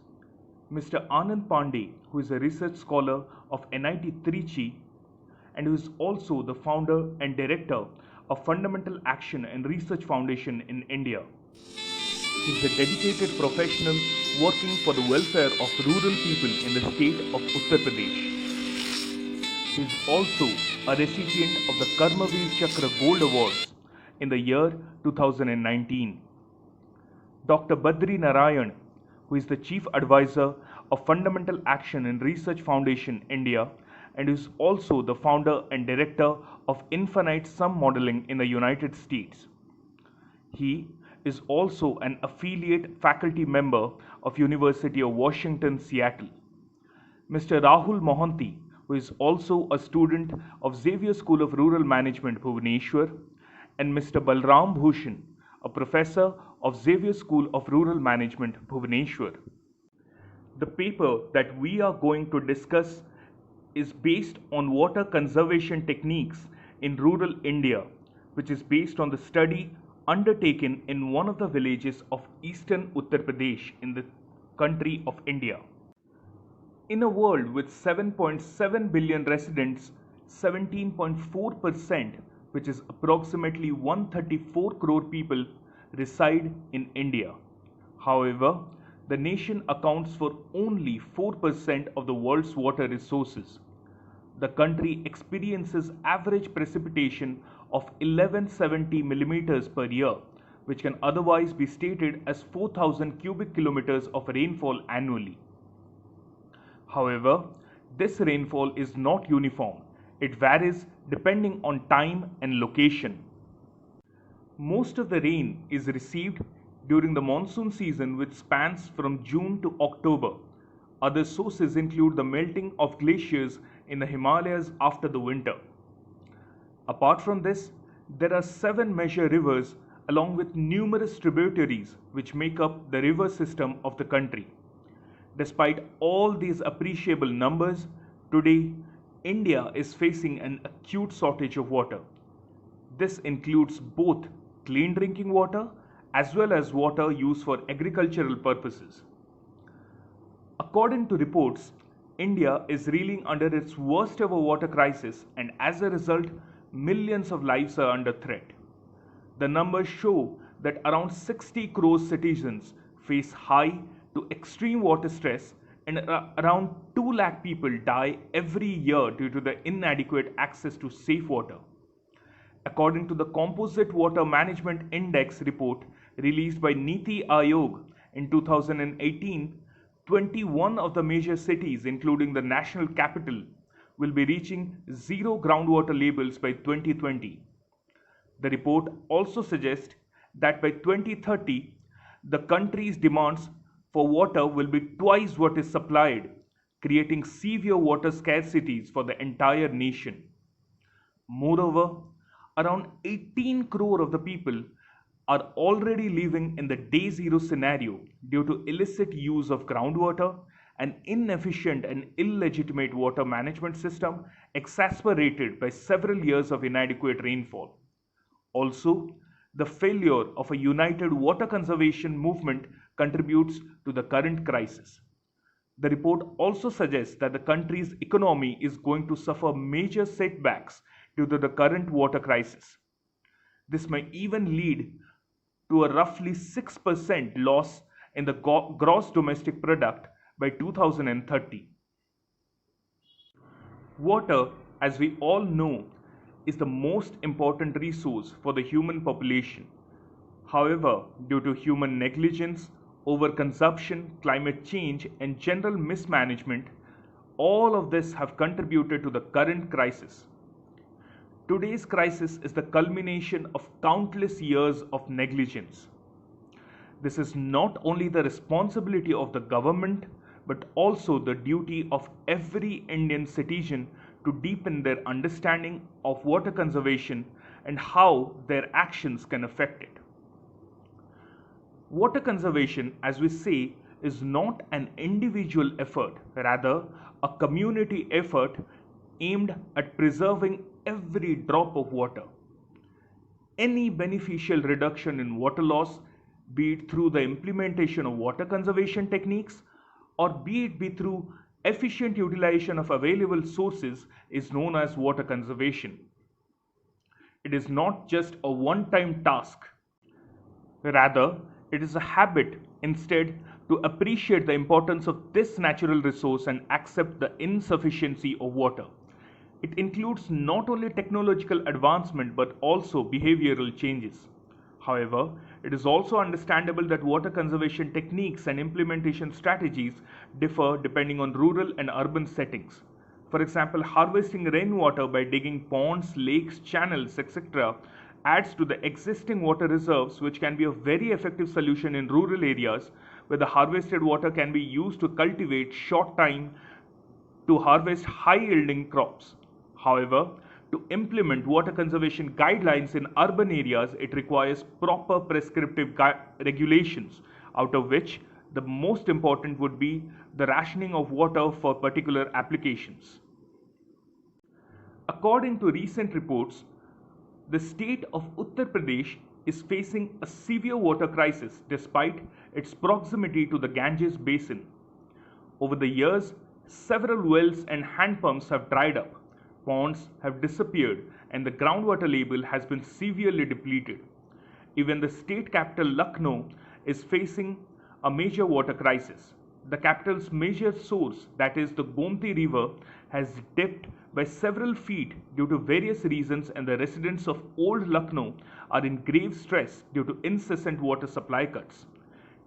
Mr. Anand Pandey, who is a research scholar of NIT Trichy and who is also the founder and director of Fundamental Action and Research Foundation in India. He is a dedicated professional working for the welfare of rural people in the state of Uttar Pradesh. He is also a recipient of the Karmavir Chakra Gold Awards in the year 2019. Dr. Badri Narayan, who is the Chief Advisor of Fundamental Action and Research Foundation India and is also the founder and director of Infinite Sum Modeling in the United States. He is also an affiliate faculty member of University of Washington, Seattle. Mr. Rahul Mohanty, who is also a student of Xavier School of Rural Management, Bhubaneswar, and Mr. Balram Bhushan, a professor of Xavier School of Rural Management, Bhubaneswar. The paper that we are going to discuss is based on water conservation techniques in rural India, which is based on the study undertaken in one of the villages of eastern Uttar Pradesh in the country of India. In a world with 7.7 billion residents, 17.4%, which is approximately 134 crore people, reside in India. However, the nation accounts for only 4% of the world's water resources. The country experiences average precipitation of 1170 millimeters per year, which can otherwise be stated as 4,000 cubic kilometers of rainfall annually. However, this rainfall is not uniform. It varies depending on time and location. Most of the rain is received during the monsoon season, which spans from June to October. Other sources include the melting of glaciers in the Himalayas after the winter. Apart from this, there are 7 major rivers along with numerous tributaries which make up the river system of the country. Despite all these appreciable numbers, today India is facing an acute shortage of water. This includes both clean drinking water as well as water used for agricultural purposes. According to reports, India is reeling under its worst ever water crisis, and as a result, millions of lives are under threat. The numbers show that around 60 crore citizens face high to extreme water stress, and around 2 lakh people die every year due to the inadequate access to safe water. According to the Composite Water Management Index report released by Niti Aayog in 2018, 21 of the major cities, including the national capital, will be reaching zero groundwater labels by 2020. The report also suggests that by 2030, the country's demands for water will be twice what is supplied, creating severe water scarcities for the entire nation. Moreover, around 18 crore of the people are already living in the day zero scenario due to illicit use of groundwater, an inefficient and illegitimate water management system exacerbated by several years of inadequate rainfall. Also, the failure of a united water conservation movement contributes to the current crisis. The report also suggests that the country's economy is going to suffer major setbacks due to the current water crisis. This may even lead to a roughly 6% loss in the gross domestic product by 2030. Water, as we all know, is the most important resource for the human population. However, due to human negligence, overconsumption, climate change, and general mismanagement, all of this have contributed to the current crisis. Today's crisis is the culmination of countless years of negligence. This is not only the responsibility of the government, but also the duty of every Indian citizen to deepen their understanding of water conservation and how their actions can affect it. Water conservation, as we say, is not an individual effort, rather a community effort aimed at preserving every drop of water. Any beneficial reduction in water loss, be it through the implementation of water conservation techniques or be it through efficient utilization of available sources, is known as water conservation. It is not just a one-time task. Rather, it is a habit instead to appreciate the importance of this natural resource and accept the insufficiency of water. It includes not only technological advancement but also behavioral changes. However, it is also understandable that water conservation techniques and implementation strategies differ depending on rural and urban settings. For example, harvesting rainwater by digging ponds, lakes, channels, etc. adds to the existing water reserves, which can be a very effective solution in rural areas where the harvested water can be used to cultivate short time to harvest high yielding crops. However, to implement water conservation guidelines in urban areas, it requires proper prescriptive regulations, out of which the most important would be the rationing of water for particular applications. According to recent reports, the state of Uttar Pradesh is facing a severe water crisis despite its proximity to the Ganges basin. Over the years, several wells and hand pumps have dried up, ponds have disappeared, and the groundwater label has been severely depleted. Even the state capital Lucknow is facing a major water crisis. The capital's major source, that is the Gomti River, has dipped by several feet due to various reasons, and the residents of Old Lucknow are in grave stress due to incessant water supply cuts.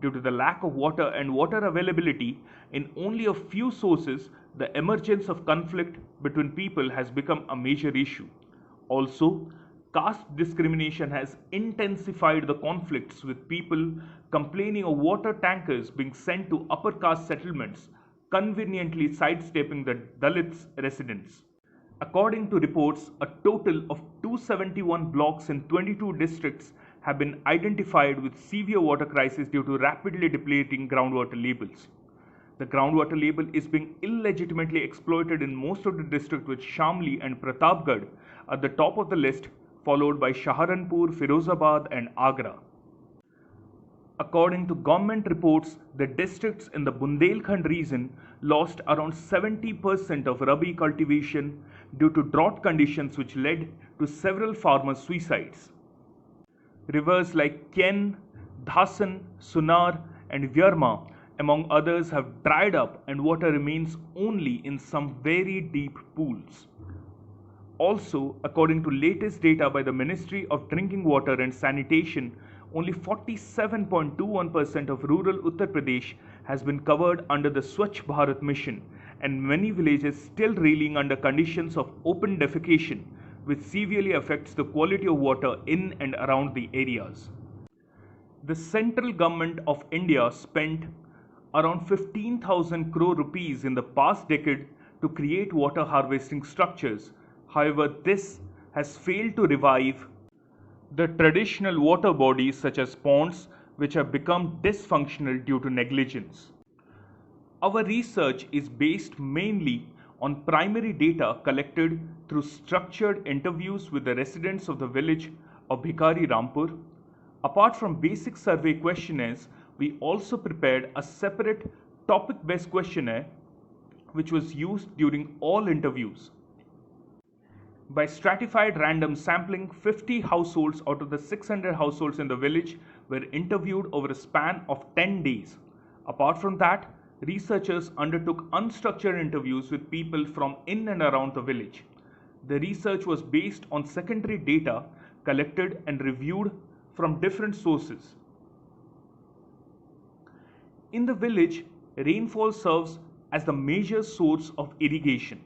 Due to the lack of water and water availability in only a few sources, the emergence of conflict between people has become a major issue. Also, caste discrimination has intensified the conflicts, with people complaining of water tankers being sent to upper caste settlements, conveniently sidestepping the Dalits residents. According to reports, a total of 271 blocks in 22 districts have been identified with severe water crisis due to rapidly depleting groundwater labels. The groundwater label is being illegitimately exploited in most of the districts, with Shamli and Pratapgarh at the top of the list, followed by Saharanpur, Firozabad and Agra. According to government reports, the districts in the Bundelkhand region lost around 70% of rabi cultivation due to drought conditions, which led to several farmers' suicides. Rivers like Ken, Dhasan, Sunar and Vyarma, among others, have dried up, and water remains only in some very deep pools. Also, according to latest data by the Ministry of Drinking Water and Sanitation, only 47.21% of rural Uttar Pradesh has been covered under the Swachh Bharat mission, and many villages still reeling under conditions of open defecation, which severely affects the quality of water in and around the areas. The central government of India spent around 15,000 crore rupees in the past decade to create water harvesting structures. However, this has failed to revive the traditional water bodies such as ponds, which have become dysfunctional due to negligence. Our research is based mainly on primary data collected through structured interviews with the residents of the village of Bhikari Rampur. Apart from basic survey questionnaires, we also prepared a separate topic-based questionnaire which was used during all interviews. By stratified random sampling, 50 households out of the 600 households in the village were interviewed over a span of 10 days. Apart from that, researchers undertook unstructured interviews with people from in and around the village. The research was based on secondary data collected and reviewed from different sources. In the village, rainfall serves as the major source of irrigation.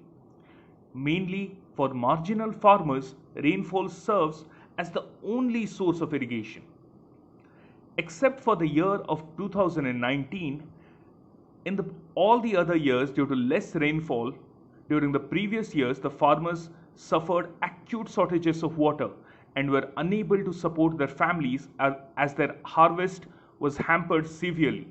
Mainly for marginal farmers, rainfall serves as the only source of irrigation. Except for the year of 2019, in all the other years, due to less rainfall during the previous years, the farmers suffered acute shortages of water and were unable to support their families as their harvest was hampered severely.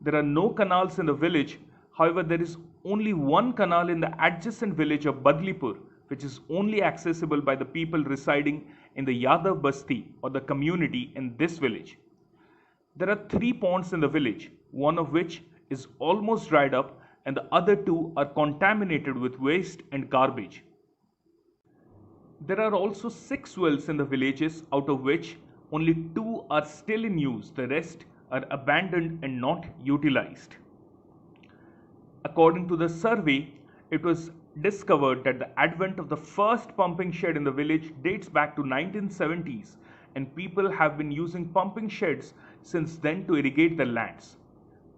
There are no canals in the village. However, there is only one canal in the adjacent village of Badlipur, which is only accessible by the people residing in the Yadav Basti or the community in this village. There are 3 ponds in the village, one of which is almost dried up and the other 2 are contaminated with waste and garbage. There are also 6 wells in the villages, out of which only 2 are still in use. The rest are abandoned and not utilized. According to the survey, it was discovered that the advent of the first pumping shed in the village dates back to 1970s, and people have been using pumping sheds since then to irrigate their lands.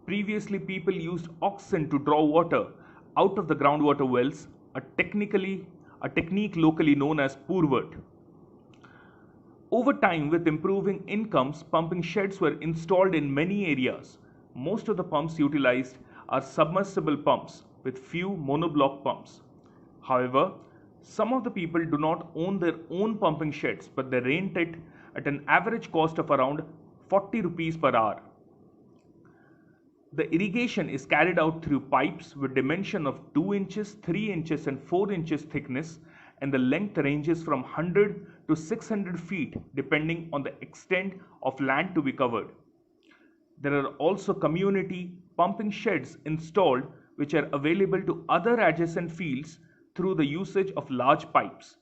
Previously, people used oxen to draw water out of the groundwater wells, a technique locally known as purvat. Over time, with improving incomes, pumping sheds were installed in many areas. Most of the pumps utilized are submersible pumps with few monoblock pumps. However, some of the people do not own their own pumping sheds, but they rent it at an average cost of around 40 rupees per hour. The irrigation is carried out through pipes with dimension of 2 inches, 3 inches and 4 inches thickness, and the length ranges from 100 to 600 feet depending on the extent of land to be covered. There are also community pumping sheds installed which are available to other adjacent fields through the usage of large pipes.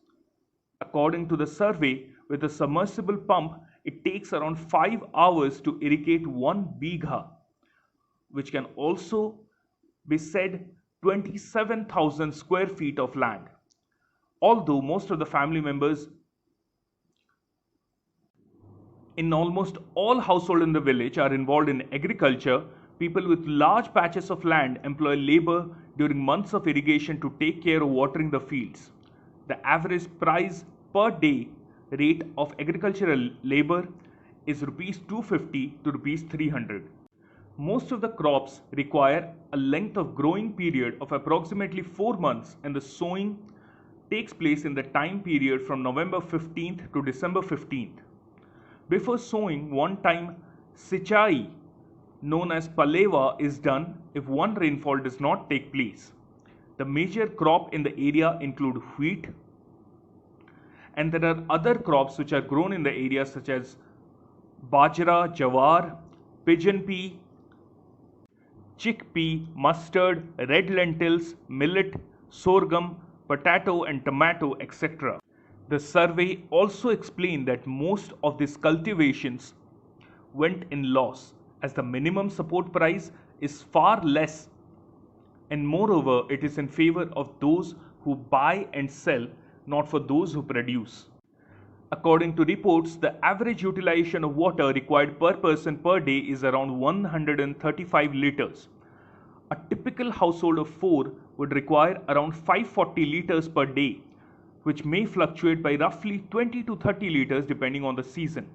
According to the survey, with a submersible pump, it takes around 5 hours to irrigate 1 bigha, which can also be said 27,000 square feet of land. Although most of the family members in almost all households in the village are involved in agriculture, people with large patches of land employ labor during months of irrigation to take care of watering the fields. The average price per day rate of agricultural labor is rupees 250 to rupees 300. Most of the crops require a length of growing period of approximately 4 months, and the sowing takes place in the time period from November 15th to December 15th. Before sowing, one-time sichai, known as paleva, is done if one rainfall does not take place. The major crop in the area include wheat, and there are other crops which are grown in the area such as bajra, jawar, pigeon pea, chickpea, mustard, red lentils, millet, sorghum, potato and tomato, etc. The survey also explained that most of these cultivations went in loss as the minimum support price is far less, and moreover it is in favor of those who buy and sell, not for those who produce. According to reports, the average utilization of water required per person per day is around 135 liters. A typical household of 4 would require around 540 liters per day, which may fluctuate by roughly 20 to 30 liters depending on the season.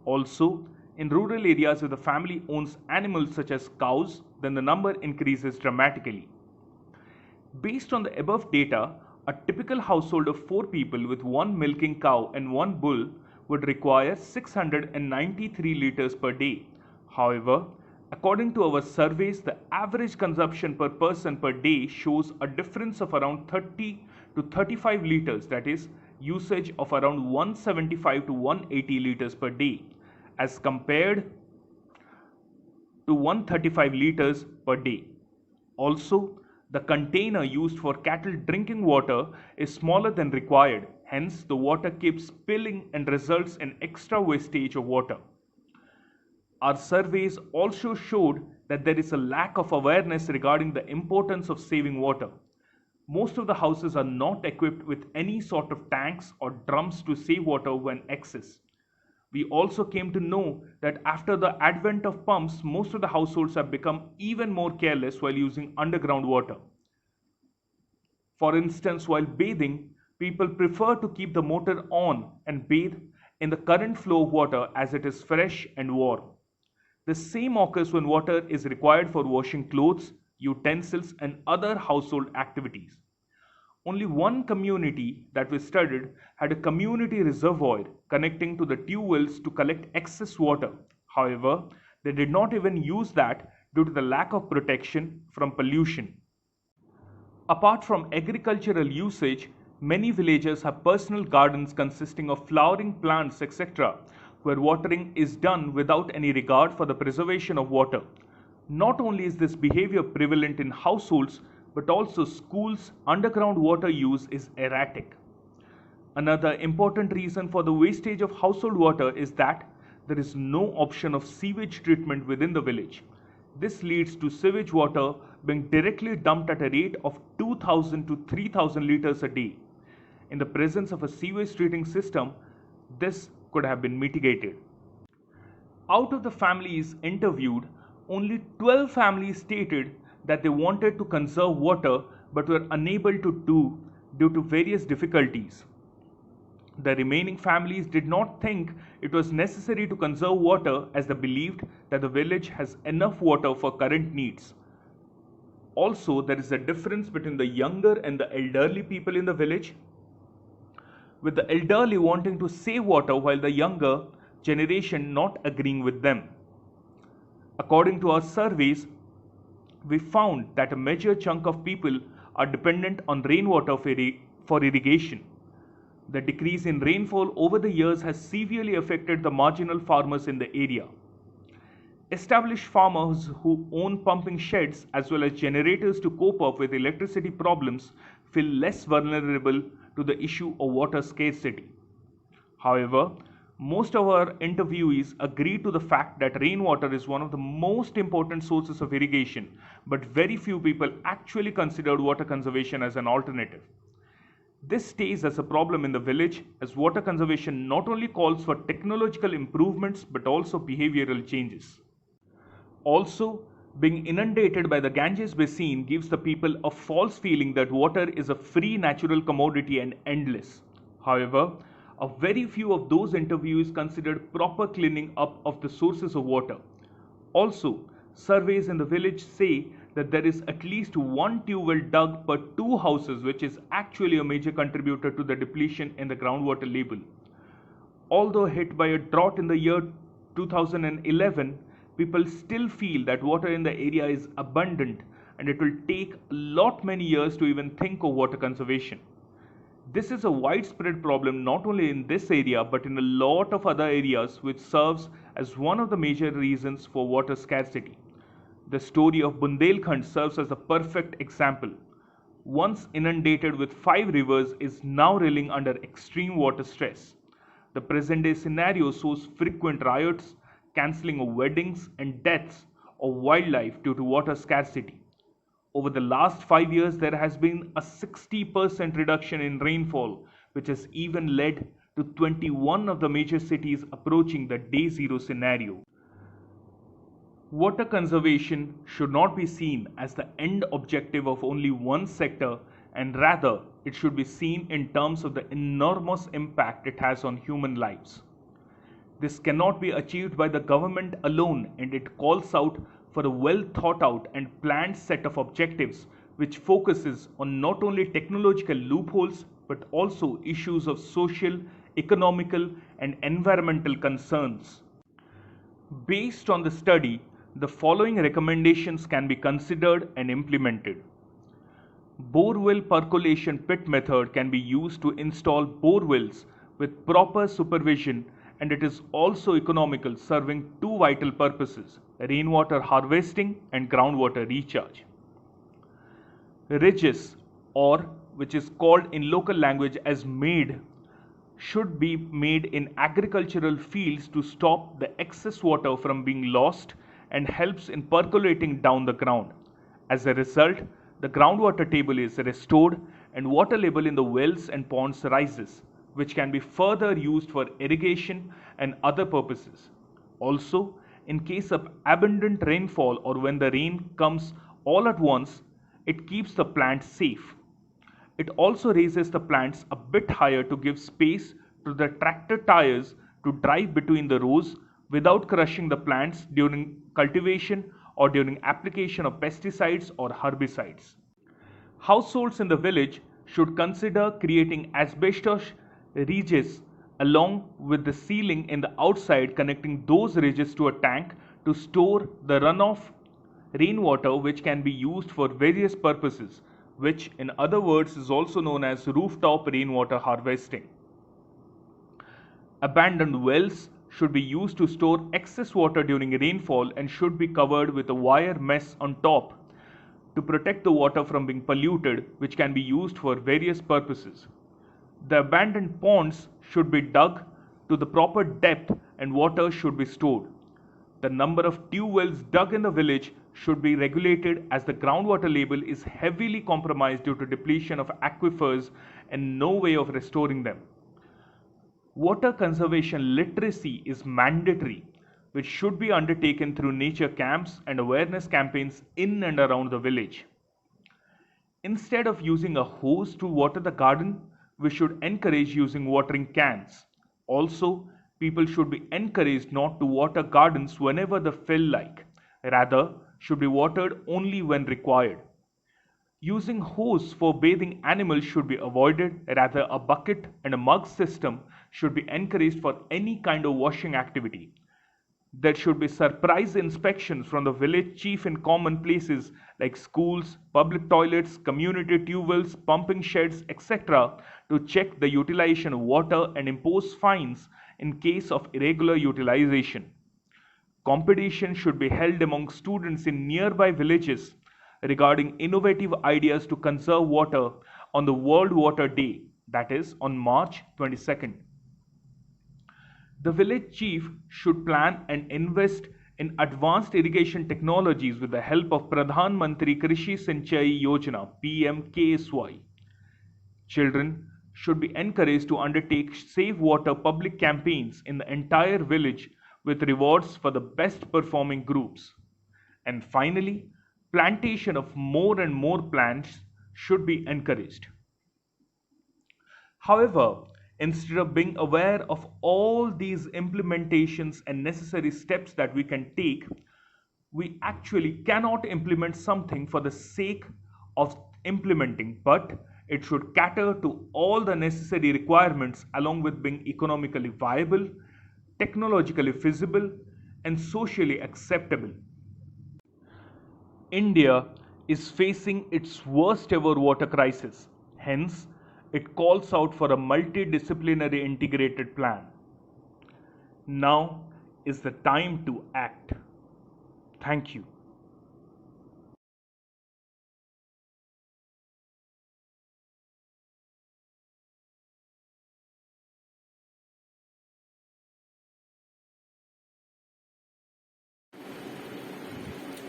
Also, in rural areas where the family owns animals such as cows, then the number increases dramatically. Based on the above data, a typical household of 4 people with 1 milking cow and 1 bull would require 693 liters per day. However, according to our surveys, the average consumption per person per day shows a difference of around 30 to 35 liters, that is, usage of around 175 to 180 liters per day, as compared to 135 liters per day. Also, the container used for cattle drinking water is smaller than required, hence the water keeps spilling and results in extra wastage of water. Our surveys also showed that there is a lack of awareness regarding the importance of saving water. Most of the houses are not equipped with any sort of tanks or drums to save water when excess. We also came to know that after the advent of pumps, most of the households have become even more careless while using underground water. For instance, while bathing, people prefer to keep the motor on and bathe in the current flow of water as it is fresh and warm. The same occurs when water is required for washing clothes, utensils, and other household activities. Only one community that we studied had a community reservoir connecting to the tube wells to collect excess water. However, they did not even use that due to the lack of protection from pollution. Apart from agricultural usage, many villages have personal gardens consisting of flowering plants, etc., where watering is done without any regard for the preservation of water. Not only is this behavior prevalent in households, but also schools' underground water use is erratic. Another important reason for the wastage of household water is that there is no option of sewage treatment within the village. This leads to sewage water being directly dumped at a rate of 2,000 to 3,000 liters a day. In the presence of a sewage treating system, this could have been mitigated. Out of the families interviewed, only 12 families stated that they wanted to conserve water but were unable to do due to various difficulties. The remaining families did not think it was necessary to conserve water as they believed that the village has enough water for current needs. Also, there is a difference between the younger and the elderly people in the village, with the elderly wanting to save water while the younger generation not agreeing with them. According to our surveys, we found that a major chunk of people are dependent on rainwater for irrigation. The decrease in rainfall over the years has severely affected the marginal farmers in the area. Established farmers who own pumping sheds as well as generators to cope up with electricity problems feel less vulnerable to the issue of water scarcity. However, Most of our interviewees agree to the fact that rainwater is one of the most important sources of irrigation, but very few people actually considered water conservation as an alternative. This stays as a problem in the village as water conservation not only calls for technological improvements but also behavioral changes. Also, being inundated by the Ganges basin gives the people a false feeling that water is a free natural commodity and endless. However, a very few of those interviews considered proper cleaning up of the sources of water. Also, surveys in the village say that there is at least one tube well dug per two houses, which is actually a major contributor to the depletion in the groundwater level. Although hit by a drought in the year 2011, people still feel that water in the area is abundant and it will take a lot many years to even think of water conservation. This is a widespread problem not only in this area but in a lot of other areas, which serves as one of the major reasons for water scarcity. The story of Bundelkhand serves as a perfect example. Once inundated with 5 rivers, is now reeling under extreme water stress. The present day scenario shows frequent riots, cancelling of weddings, and deaths of wildlife due to water scarcity. Over the last 5 years, there has been a 60% reduction in rainfall, which has even led to 21 of the major cities approaching the day zero scenario. Water conservation should not be seen as the end objective of only one sector, and rather it should be seen in terms of the enormous impact it has on human lives. This cannot be achieved by the government alone, and it calls out for a well thought out and planned set of objectives which focuses on not only technological loopholes but also issues of social, economical, and environmental concerns. Based on the study, the following recommendations can be considered and implemented. Borewell percolation pit method can be used to install borewells with proper supervision, and it is also economical, serving two vital purposes: rainwater harvesting and groundwater recharge. Ridges, or which is called in local language as made, should be made in agricultural fields to stop the excess water from being lost and helps in percolating down the ground. As a result, the groundwater table is restored and water level in the wells and ponds rises, which can be further used for irrigation and other purposes. Also, in case of abundant rainfall or when the rain comes all at once, it keeps the plants safe. It also raises the plants a bit higher to give space to the tractor tires to drive between the rows without crushing the plants during cultivation or during application of pesticides or herbicides. Households in the village should consider creating asbestos ridges along with the ceiling in the outside, connecting those ridges to a tank to store the runoff rainwater, which can be used for various purposes, which in other words is also known as rooftop rainwater harvesting. Abandoned wells should be used to store excess water during rainfall and should be covered with a wire mesh on top to protect the water from being polluted, which can be used for various purposes. The abandoned ponds should be dug to the proper depth and water should be stored. The number of tube wells dug in the village should be regulated as the groundwater level is heavily compromised due to depletion of aquifers and no way of restoring them. Water conservation literacy is mandatory, which should be undertaken through nature camps and awareness campaigns in and around the village. Instead of using a hose to water the garden, we should encourage using watering cans. Also, people should be encouraged not to water gardens whenever they feel like, rather should be watered only when required. Using hose for bathing animals should be avoided, rather a bucket and a mug system should be encouraged for any kind of washing activity. There should be surprise inspections from the village chief in common places like schools, public toilets, community tube wells, pumping sheds, etc. to check the utilization of water and impose fines in case of irregular utilization. Competition should be held among students in nearby villages regarding innovative ideas to conserve water on the World Water Day, that is on March 22nd. The village chief should plan and invest in advanced irrigation technologies with the help of Pradhan Mantri Krishi Sinchai Yojana (PMKSY). Children should be encouraged to undertake safe water public campaigns in the entire village with rewards for the best performing groups. And finally, plantation of more and more plants should be encouraged. However, instead of being aware of all these implementations and necessary steps that we can take, we actually cannot implement something for the sake of implementing, but it should cater to all the necessary requirements along with being economically viable, technologically feasible, and socially acceptable. India is facing its worst ever water crisis. Hence, it calls out for a multidisciplinary integrated plan. Now is the time to act. Thank you.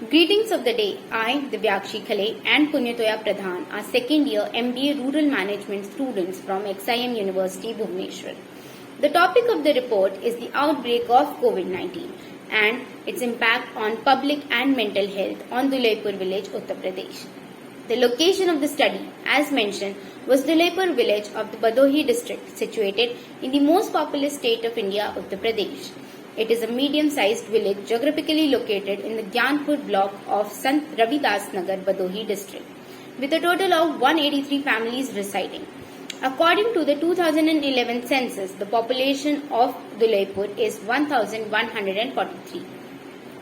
Greetings of the day. I, Divyakshi Khale and Punyatoya Pradhan are second year MBA Rural Management students from XIM University, Bhubaneswar. The topic of the report is the outbreak of COVID-19 and its impact on public and mental health on Dulaipur village, Uttar Pradesh. The location of the study, as mentioned, was Dulaipur village of the Bhadohi district situated in the most populous state of India, Uttar Pradesh. It is a medium-sized village geographically located in the Gyanpur block of Sant Ravidas Nagar, Bhadohi district, with a total of 183 families residing. According to the 2011 census, the population of Dulaipur is 1,143,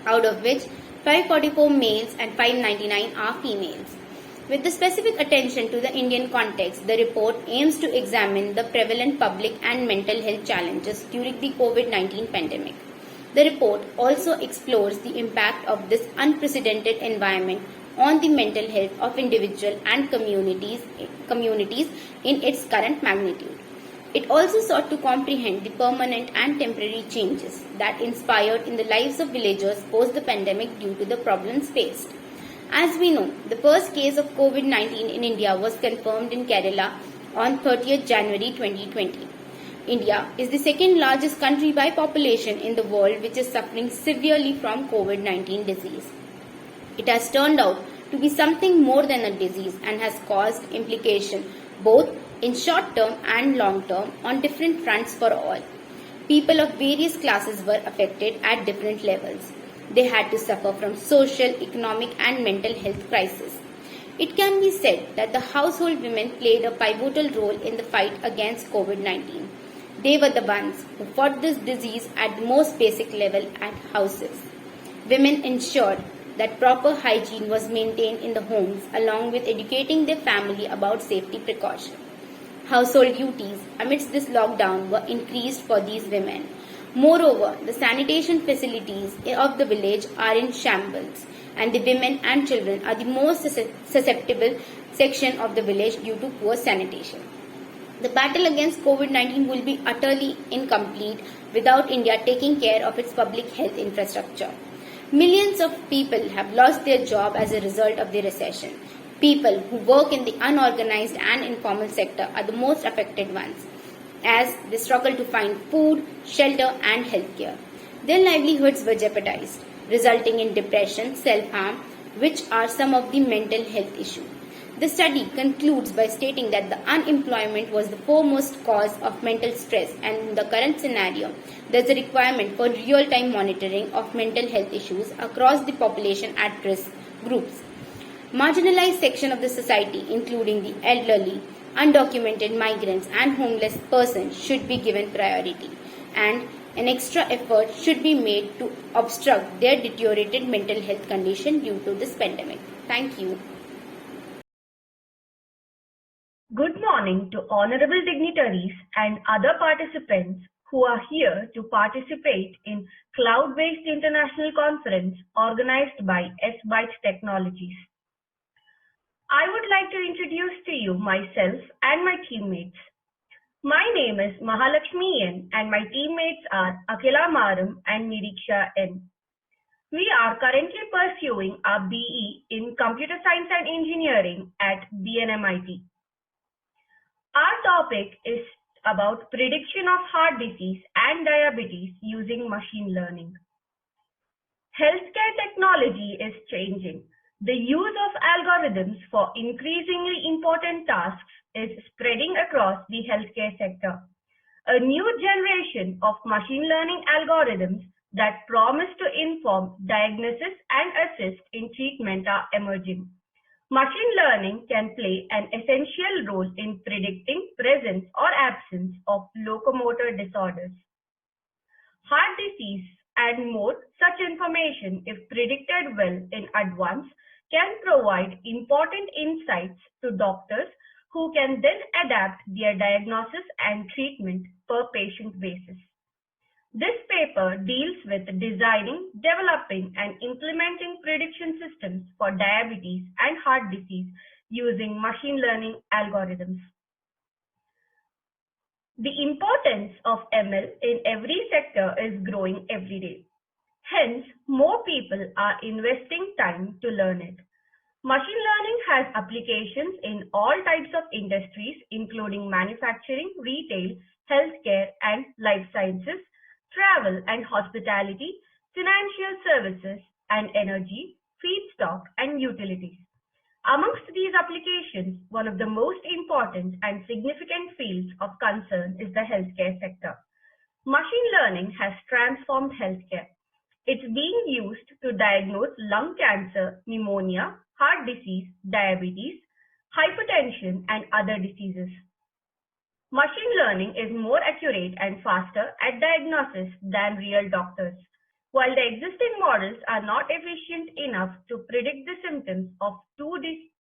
out of which 544 males and 599 are females. With the specific attention to the Indian context, the report aims to examine the prevalent public and mental health challenges during the COVID-19 pandemic. The report also explores the impact of this unprecedented environment on the mental health of individuals and communities in its current magnitude. It also sought to comprehend the permanent and temporary changes that inspired in the lives of villagers post the pandemic due to the problems faced. As we know, the first case of COVID-19 in India was confirmed in Kerala on 30th January 2020. India is the second largest country by population in the world which is suffering severely from COVID-19 disease. It has turned out to be something more than a disease and has caused implication both in short term and long term on different fronts for all. People of various classes were affected at different levels. They had to suffer from social, economic and mental health crisis. It can be said that the household women played a pivotal role in the fight against COVID-19. They were the ones who fought this disease at the most basic level at houses. Women ensured that proper hygiene was maintained in the homes along with educating their family about safety precautions. Household duties amidst this lockdown were increased for these women. Moreover, the sanitation facilities of the village are in shambles and the women and children are the most susceptible section of the village due to poor sanitation. The battle against COVID-19 will be utterly incomplete without India taking care of its public health infrastructure. Millions of people have lost their job as a result of the recession. People who work in the unorganized and informal sector are the most affected ones, as they struggle to find food, shelter and healthcare. Their livelihoods were jeopardized, resulting in depression, self-harm, which are some of the mental health issues. The study concludes by stating that the unemployment was the foremost cause of mental stress, and in the current scenario, there is a requirement for real-time monitoring of mental health issues across the population at risk groups. Marginalized section of the society, including the elderly, undocumented migrants and homeless persons should be given priority, and an extra effort should be made to obstruct their deteriorated mental health condition due to this pandemic. Thank you. Good morning to honorable dignitaries and other participants who are here to participate in cloud-based international conference organized by S-Bytes Technologies. I would like to introduce to you myself and my teammates. My name is Mahalakshmi N and my teammates are Akhila Maram and Niriksha N. We are currently pursuing our BE in Computer Science and Engineering at BNMIT. Our topic is about prediction of heart disease and diabetes using machine learning. Healthcare technology is changing. The use of algorithms for increasingly important tasks is spreading across the healthcare sector. A new generation of machine learning algorithms that promise to inform diagnosis and assist in treatment are emerging. Machine learning can play an essential role in predicting presence or absence of locomotor disorders, heart disease, and more. Such information, if predicted well in advance, can provide important insights to doctors who can then adapt their diagnosis and treatment per patient basis. This paper deals with designing, developing, and implementing prediction systems for diabetes and heart disease using machine learning algorithms. The importance of ML in every sector is growing every day. Hence, more people are investing time to learn it. Machine learning has applications in all types of industries, including manufacturing, retail, healthcare, and life sciences, travel and hospitality, financial services, and energy, feedstock, and utilities. Amongst these applications, one of the most important and significant fields of concern is the healthcare sector. Machine learning has transformed healthcare. It's being used to diagnose lung cancer, pneumonia, heart disease, diabetes, hypertension, and other diseases. Machine learning is more accurate and faster at diagnosis than real doctors. While the existing models are not efficient enough to predict the symptoms of two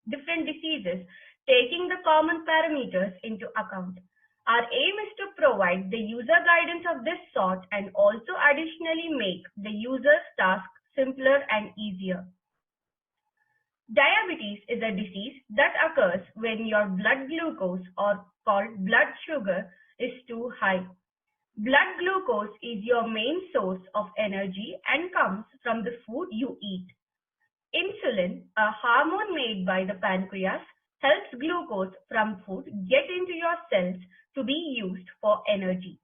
different diseases, taking the common parameters into account. Our aim is to provide the user guidance of this sort and also additionally make the user's task simpler and easier. Diabetes is a disease that occurs when your blood glucose, or called blood sugar, is too high. Blood glucose is your main source of energy and comes from the food you eat. Insulin, a hormone made by the pancreas, helps glucose from food get into your cells to be used for energy.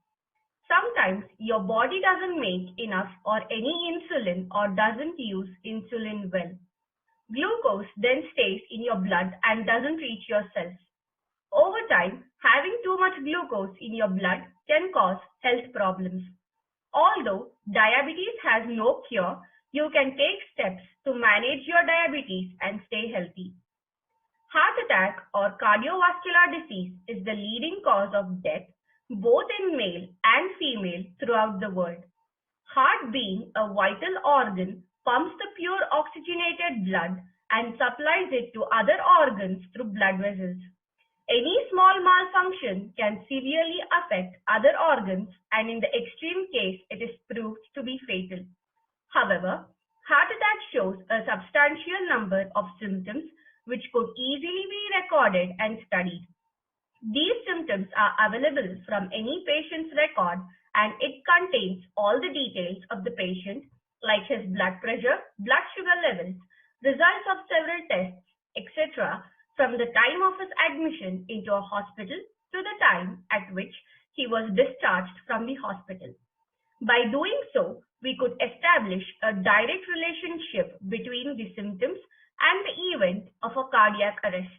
Sometimes your body doesn't make enough or any insulin or doesn't use insulin well. Glucose then stays in your blood and doesn't reach your cells. Over time, having too much glucose in your blood can cause health problems. Although diabetes has no cure, you can take steps to manage your diabetes and stay healthy. Heart attack or cardiovascular disease is the leading cause of death both in male and female throughout the world. Heart, being a vital organ, pumps the pure oxygenated blood and supplies it to other organs through blood vessels. Any small malfunction can severely affect other organs, and in the extreme case, it is proved to be fatal. However, heart attack shows a substantial number of symptoms which could easily be recorded and studied. These symptoms are available from any patient's record, and it contains all the details of the patient, like his blood pressure, blood sugar levels, results of several tests, etc., from the time of his admission into a hospital to the time at which he was discharged from the hospital. By doing so, we could establish a direct relationship between the symptoms and the event of a cardiac arrest.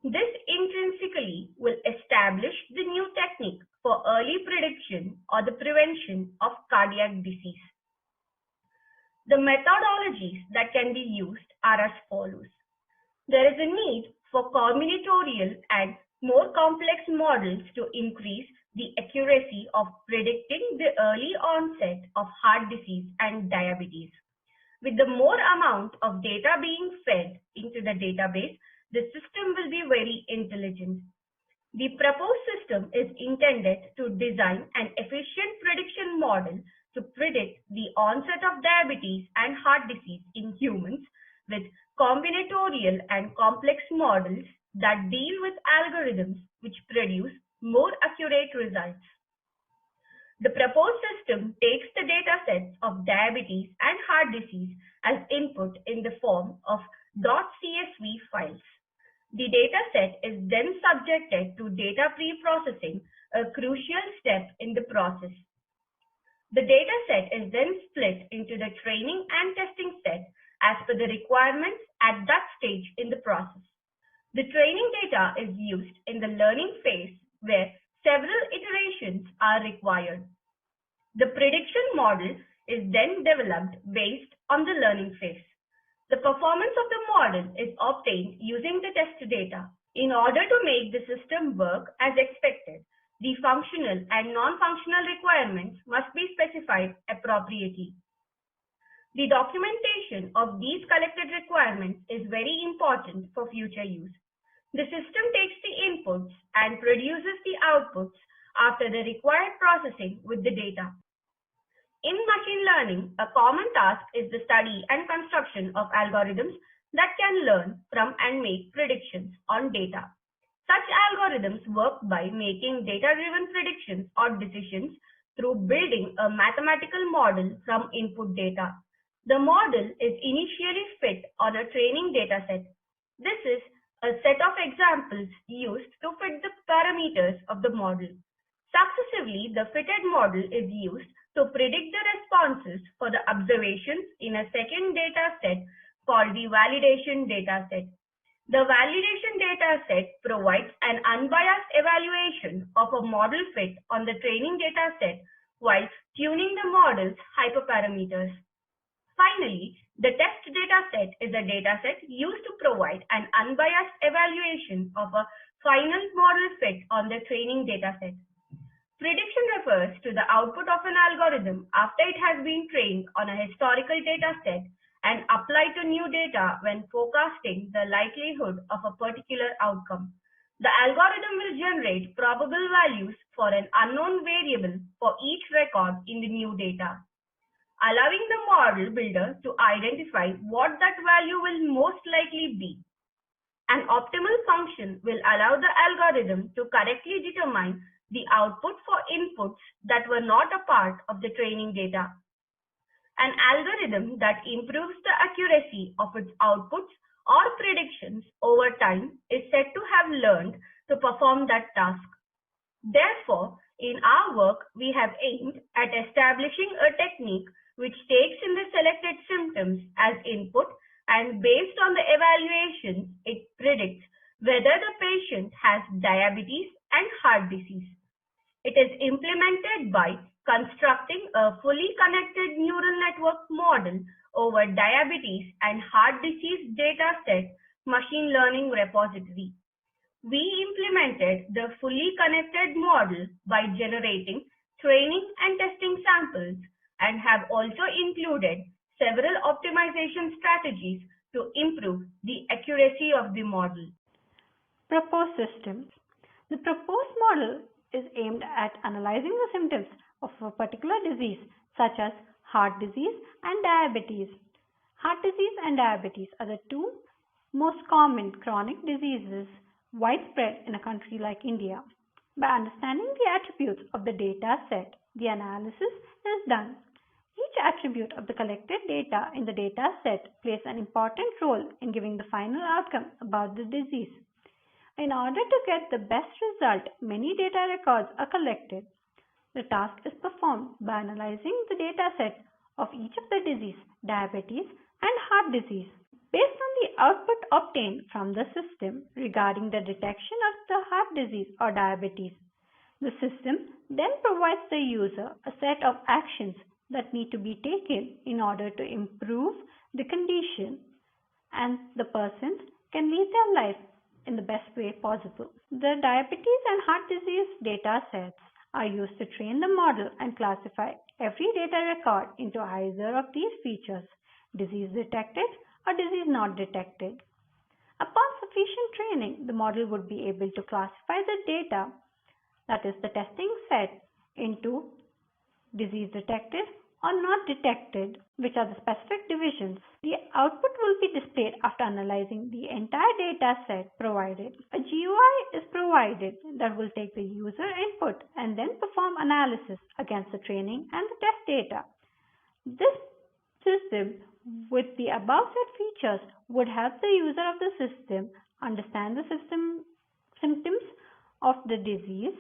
This intrinsically will establish the new technique for early prediction or the prevention of cardiac disease. The methodologies that can be used are as follows. There is a need for combinatorial and more complex models to increase the accuracy of predicting the early onset of heart disease and diabetes. With the more amount of data being fed into the database, the system will be very intelligent. The proposed system is intended to design an efficient prediction model to predict the onset of diabetes and heart disease in humans with combinatorial and complex models that deal with algorithms which produce more accurate results. The proposed system takes the data sets of diabetes and heart disease as input in the form of .csv files. The data set is then subjected to data pre-processing, a crucial step in the process. The data set is then split into the training and testing set as per the requirements at that stage in the process. The training data is used in the learning phase where several iterations are required. The prediction model is then developed based on the learning phase. The performance of the model is obtained using the test data. In order to make the system work as expected, the functional and non-functional requirements must be specified appropriately. The documentation of these collected requirements is very important for future use. The system takes the inputs and produces the outputs after the required processing with the data. In machine learning, a common task is the study and construction of algorithms that can learn from and make predictions on data. Such algorithms work by making data-driven predictions or decisions through building a mathematical model from input data. The model is initially fit on a training dataset. This is a set of examples used to fit the parameters of the model. Successively, the fitted model is used to predict the responses for the observations in a second data set called the validation data set. The validation data set provides an unbiased evaluation of a model fit on the training data set while tuning the model's hyperparameters. Finally, the test data set is a data set used to provide an unbiased evaluation of a final model fit on the training data set. Prediction refers to the output of an algorithm after it has been trained on a historical data set and applied to new data when forecasting the likelihood of a particular outcome. The algorithm will generate probable values for an unknown variable for each record in the new data, allowing the model builder to identify what that value will most likely be. An optimal function will allow the algorithm to correctly determine the output for inputs that were not a part of the training data. An algorithm that improves the accuracy of its outputs or predictions over time is said to have learned to perform that task. Therefore, in our work, we have aimed at establishing a technique which takes in the selected symptoms as input and based on the evaluations, it predicts whether the patient has diabetes and heart disease. It is implemented by constructing a fully connected neural network model over diabetes and heart disease dataset machine learning repository. We implemented the fully connected model by generating training and testing samples and have also included several optimization strategies to improve the accuracy of the model. Proposed system. The proposed model is aimed at analyzing the symptoms of a particular disease such as heart disease and diabetes. Heart disease and diabetes are the two most common chronic diseases widespread in a country like India. By understanding the attributes of the data set, the analysis is done. Each attribute of the collected data in the data set plays an important role in giving the final outcome about the disease. In order to get the best result, many data records are collected. The task is performed by analyzing the data set of each of the disease, diabetes and heart disease. Based on the output obtained from the system regarding the detection of the heart disease or diabetes, the system then provides the user a set of actions that need to be taken in order to improve the condition, and the person can lead their life in the best way possible. The diabetes and heart disease data sets are used to train the model and classify every data record into either of these features, disease detected or disease not detected. Upon sufficient training, the model would be able to classify the data, that is the testing set, into disease detected or not detected, which are the specific divisions. The output will be displayed displayed after analyzing the entire data set provided. A GUI is provided that will take the user input and then perform analysis against the training and the test data. This system with the above set features would help the user of the system understand the symptoms of the disease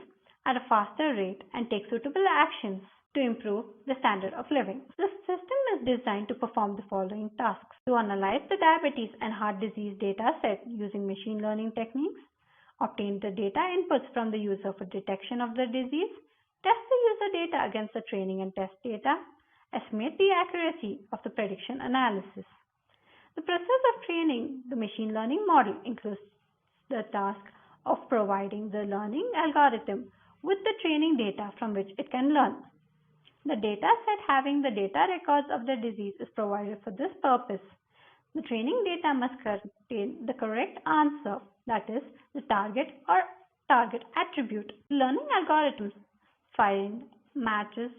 at a faster rate and take suitable actions to improve the standard of living. The system is designed to perform the following tasks: to analyze the diabetes and heart disease data set using machine learning techniques, obtain the data inputs from the user for detection of the disease, test the user data against the training and test data, estimate the accuracy of the prediction analysis. The process of training the machine learning model includes the task of providing the learning algorithm with the training data from which it can learn. The data set having the data records of the disease is provided for this purpose. The training data must contain the correct answer, that is, the target or target attribute. Learning algorithms find matches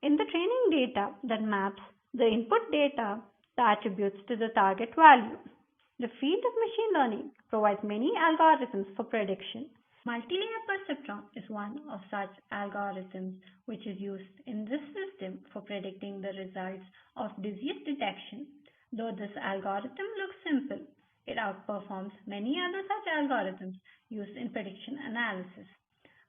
in the training data that maps the input data, the attributes to the target value. The field of machine learning provides many algorithms for prediction. Multilayer perceptron is one of such algorithms which is used in this system for predicting the results of disease detection. Though this algorithm looks simple, it outperforms many other such algorithms used in prediction analysis.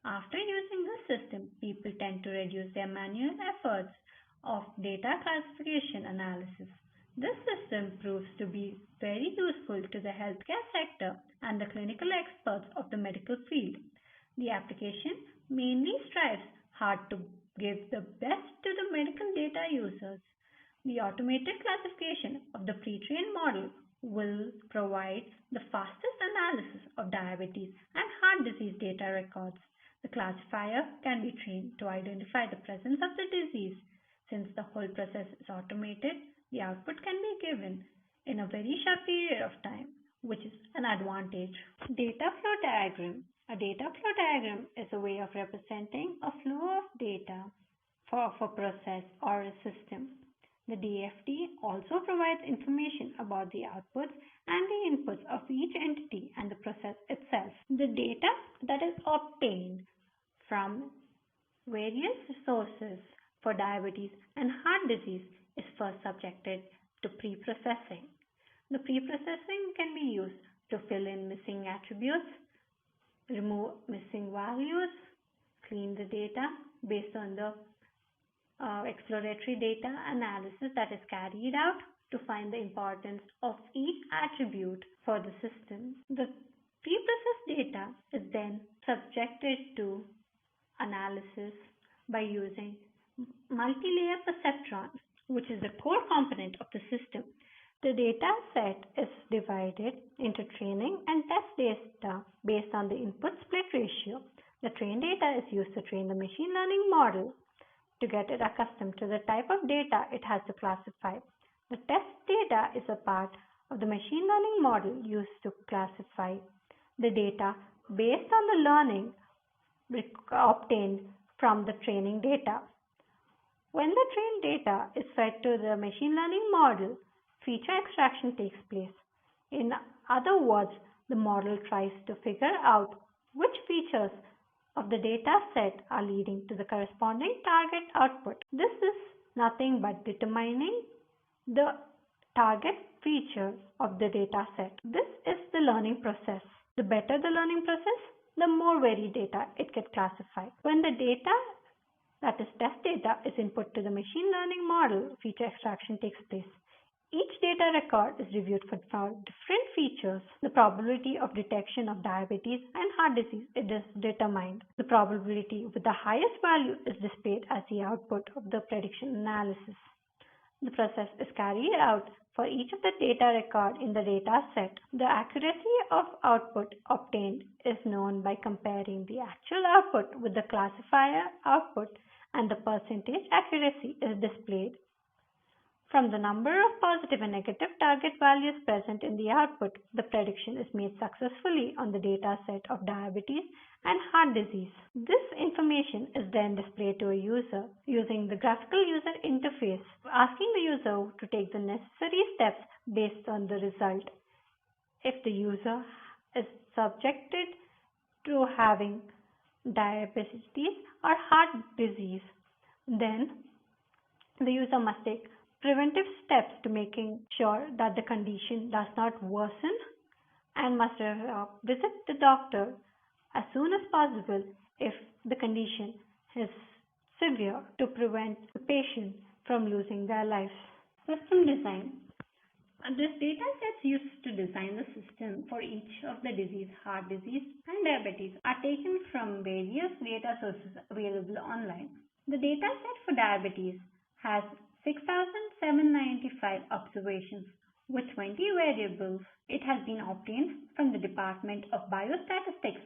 After using this system, people tend to reduce their manual efforts of data classification analysis. This system proves to be very useful to the healthcare sector and the clinical experts of the medical field. The application mainly strives hard to give the best to the medical data users. The automated classification of the pre-trained model will provide the fastest analysis of diabetes and heart disease data records. The classifier can be trained to identify the presence of the disease. Since the whole process is automated, the output can be given in a very short period of time, which is an advantage. Data flow diagram. A data flow diagram is a way of representing a flow of data for a process or a system. The DFD also provides information about the outputs and the inputs of each entity and the process itself. The data that is obtained from various sources for diabetes and heart disease is first subjected to pre-processing. The pre-processing can be used to fill in missing attributes, remove missing values, clean the data based on the exploratory data analysis that is carried out to find the importance of each attribute for the system. The pre-processed data is then subjected to analysis by using multi-layer perceptron, which is the core component of the system. The data set is divided into training and test data based on the input split ratio. The trained data is used to train the machine learning model to get it accustomed to the type of data it has to classify. The test data is a part of the machine learning model used to classify the data based on the learning obtained from the training data. When the trained data is fed to the machine learning model, feature extraction takes place. In other words, the model tries to figure out which features of the data set are leading to the corresponding target output. This is nothing but determining the target feature of the data set. This is the learning process. The better the learning process, the more varied data it can classify. When the data, that is test data, is input to the machine learning model, feature extraction takes place. Each data record is reviewed for different features. The probability of detection of diabetes and heart disease is determined. The probability with the highest value is displayed as the output of the prediction analysis. The process is carried out for each of the data record in the data set. The accuracy of output obtained is known by comparing the actual output with the classifier output, and the percentage accuracy is displayed From the number of positive and negative target values present in the output, the prediction is made successfully on the data set of diabetes and heart disease. This information is then displayed to a user using the graphical user interface, asking the user to take the necessary steps based on the result. If the user is subjected to having diabetes or heart disease, then the user must take preventive steps to making sure that the condition does not worsen and must visit the doctor as soon as possible if the condition is severe to prevent the patient from losing their life. System design. This data sets used to design the system for each of the disease, heart disease and diabetes, are taken from various data sources available online. The data set for diabetes has 6,795 observations with 20 variables. It has been obtained from the Department of Biostatistics,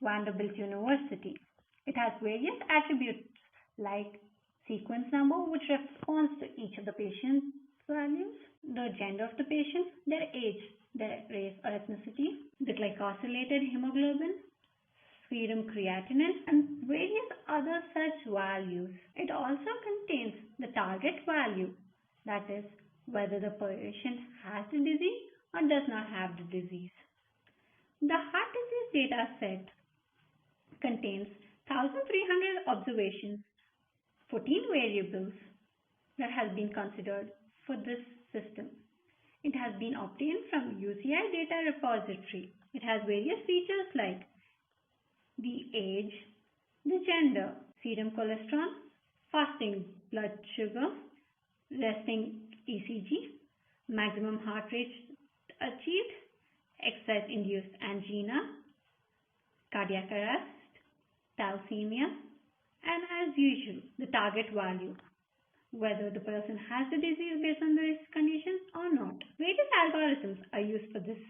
Vanderbilt University. It has various attributes like sequence number, which responds to each of the patient's values, the gender of the patient, their age, their race or ethnicity, the glycosylated hemoglobin, serum creatinine, and various other such values. It also contains the target value, that is, whether the patient has the disease or does not have the disease. The heart disease data set contains 1,300 observations, 14 variables that has been considered for this system. It has been obtained from UCI data repository. It has various features like the age, the gender, serum cholesterol, fasting blood sugar, resting ECG, maximum heart rate achieved, exercise-induced angina, cardiac arrest, thalassemia, and as usual, the target value, whether the person has the disease based on this condition or not. Various algorithms are used for this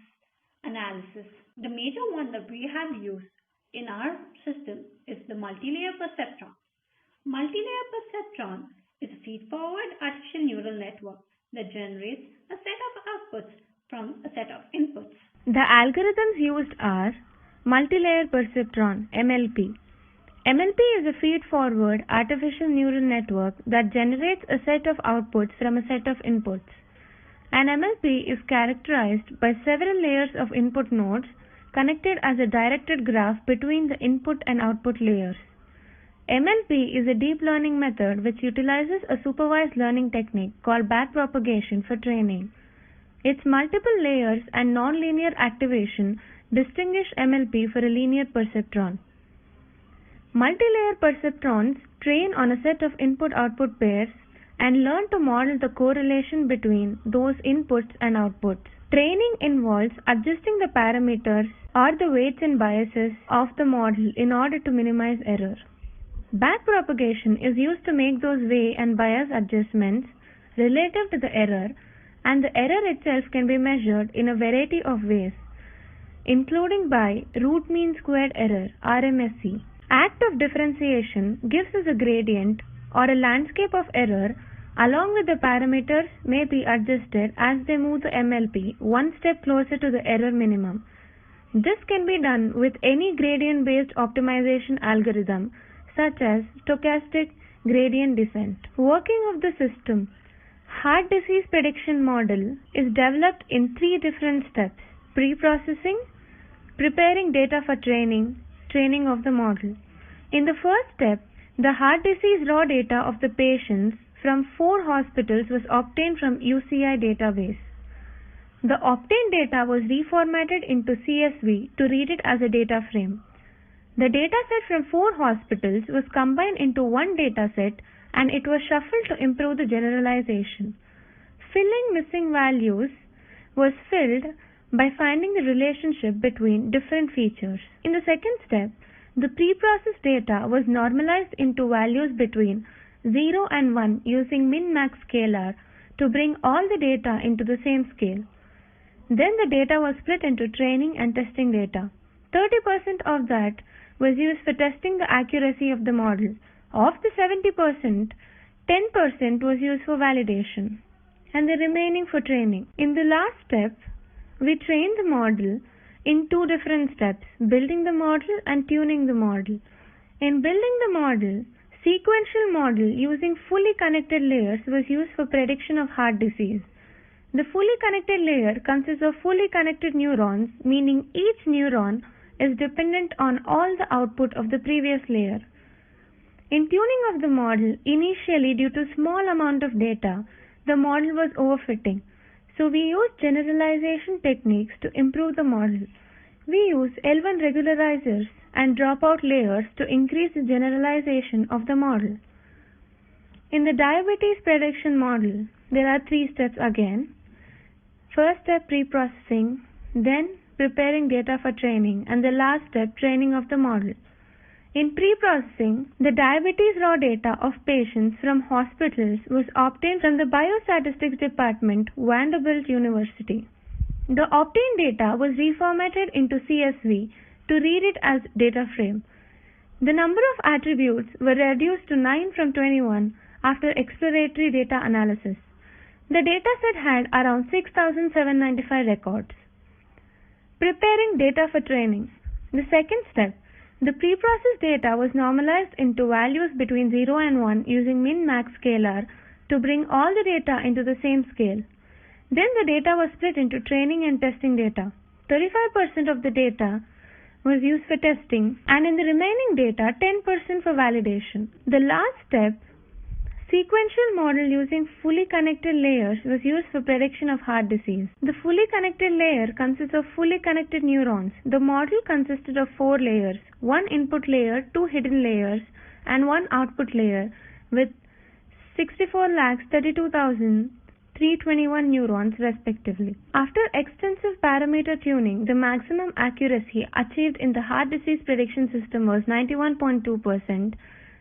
analysis. The major one that we have used in our system is the multi-layer perceptron. Multi-layer perceptron is a feed-forward artificial neural network that generates a set of outputs from a set of inputs. The algorithms used are multi-layer perceptron, MLP. MLP is a feed-forward artificial neural network that generates a set of outputs from a set of inputs. An MLP is characterized by several layers of input nodes connected as a directed graph between the input and output layers. MLP is a deep learning method which utilizes a supervised learning technique called backpropagation for training. Its multiple layers and nonlinear activation distinguish MLP for a linear perceptron. Multi-layer perceptrons train on a set of input-output pairs and learn to model the correlation between those inputs and outputs. Training involves adjusting the parameters or the weights and biases of the model in order to minimize error. Backpropagation is used to make those weight and bias adjustments relative to the error, and the error itself can be measured in a variety of ways, including by root mean squared error, RMSE. Act of differentiation gives us a gradient or a landscape of error along with the parameters may be adjusted as they move the MLP one step closer to the error minimum. This can be done with any gradient-based optimization algorithm such as stochastic gradient descent. Working of the system. Heart disease prediction model is developed in 3 different steps: pre-processing, preparing data for training of the model. In the first step, the heart disease raw data of the patients from 4 hospitals was obtained from UCI database. The obtained data was reformatted into CSV to read it as a data frame. The dataset from 4 hospitals was combined into one dataset and it was shuffled to improve the generalization. Filling missing values was filled by finding the relationship between different features. In the second step, the pre-processed data was normalized into values between 0 and 1 using min-max scalar to bring all the data into the same scale. Then the data was split into training and testing data. 30% of that was used for testing the accuracy of the model. Of the 70%, 10% was used for validation. and the remaining for training. In the last step, we train the model in two different steps, building the model and tuning the model. In building the model, sequential model using fully connected layers was used for prediction of heart disease. The fully connected layer consists of fully connected neurons, meaning each neuron is dependent on all the output of the previous layer. In tuning of the model, initially due to small amount of data, the model was overfitting. So we used generalization techniques to improve the model. We use L1 regularizers and dropout layers to increase the generalization of the model. In the diabetes prediction model, there are three steps again. First step, pre-processing, then preparing data for training, and the last step, training of the model. In pre-processing, the diabetes raw data of patients from hospitals was obtained from the Biostatistics Department, Vanderbilt University. The obtained data was reformatted into CSV to read it as data frame. The number of attributes were reduced to 9 from 21 after exploratory data analysis. The dataset had around 6,795 records. Preparing data for training. The second step, the preprocessed data was normalized into values between 0 and 1 using min-max scalar to bring all the data into the same scale. Then the data was split into training and testing data. 35% of the data was used for testing, and in the remaining data, 10% for validation. The last step, sequential model using fully connected layers, was used for prediction of heart disease. The fully connected layer consists of fully connected neurons. The model consisted of 4 layers, 1 input layer, 2 hidden layers, and 1 output layer with 64,32,321 neurons respectively. After extensive parameter tuning, the maximum accuracy achieved in the heart disease prediction system was 91.2%.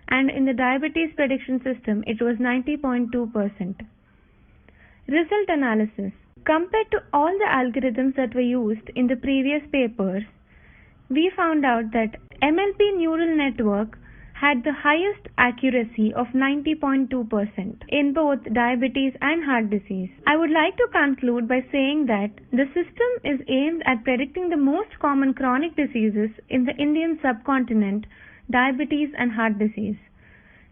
and in the diabetes prediction system it was 90.2%. Result analysis. Compared to all the algorithms that were used in the previous papers, we found out that MLP neural network had the highest accuracy of 90.2% in both diabetes and heart disease. I would like to conclude by saying that the system is aimed at predicting the most common chronic diseases in the Indian subcontinent, diabetes and heart disease.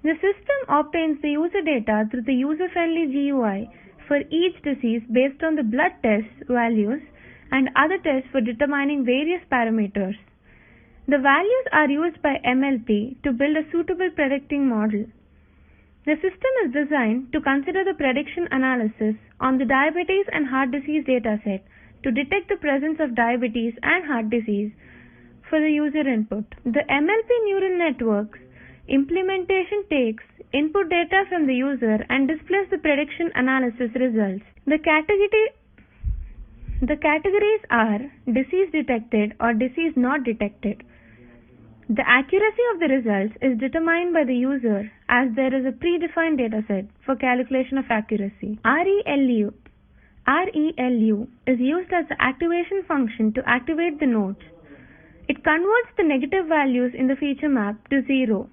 The system obtains the user data through the user-friendly GUI for each disease based on the blood test values and other tests for determining various parameters. The values are used by MLP to build a suitable predicting model. The system is designed to consider the prediction analysis on the diabetes and heart disease dataset to detect the presence of diabetes and heart disease for the user input. The MLP neural network's implementation takes input data from the user and displays the prediction analysis results. The categories are disease detected or disease not detected. The accuracy of the results is determined by the user as there is a predefined dataset for calculation of accuracy. ReLU is used as the activation function to activate the nodes. It converts the negative values in the feature map to 0,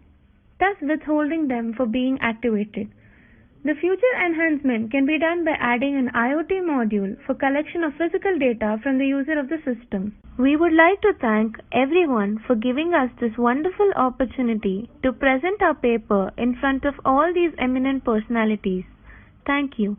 thus withholding them for being activated. The future enhancement can be done by adding an IoT module for collection of physical data from the user of the system. We would like to thank everyone for giving us this wonderful opportunity to present our paper in front of all these eminent personalities. Thank you.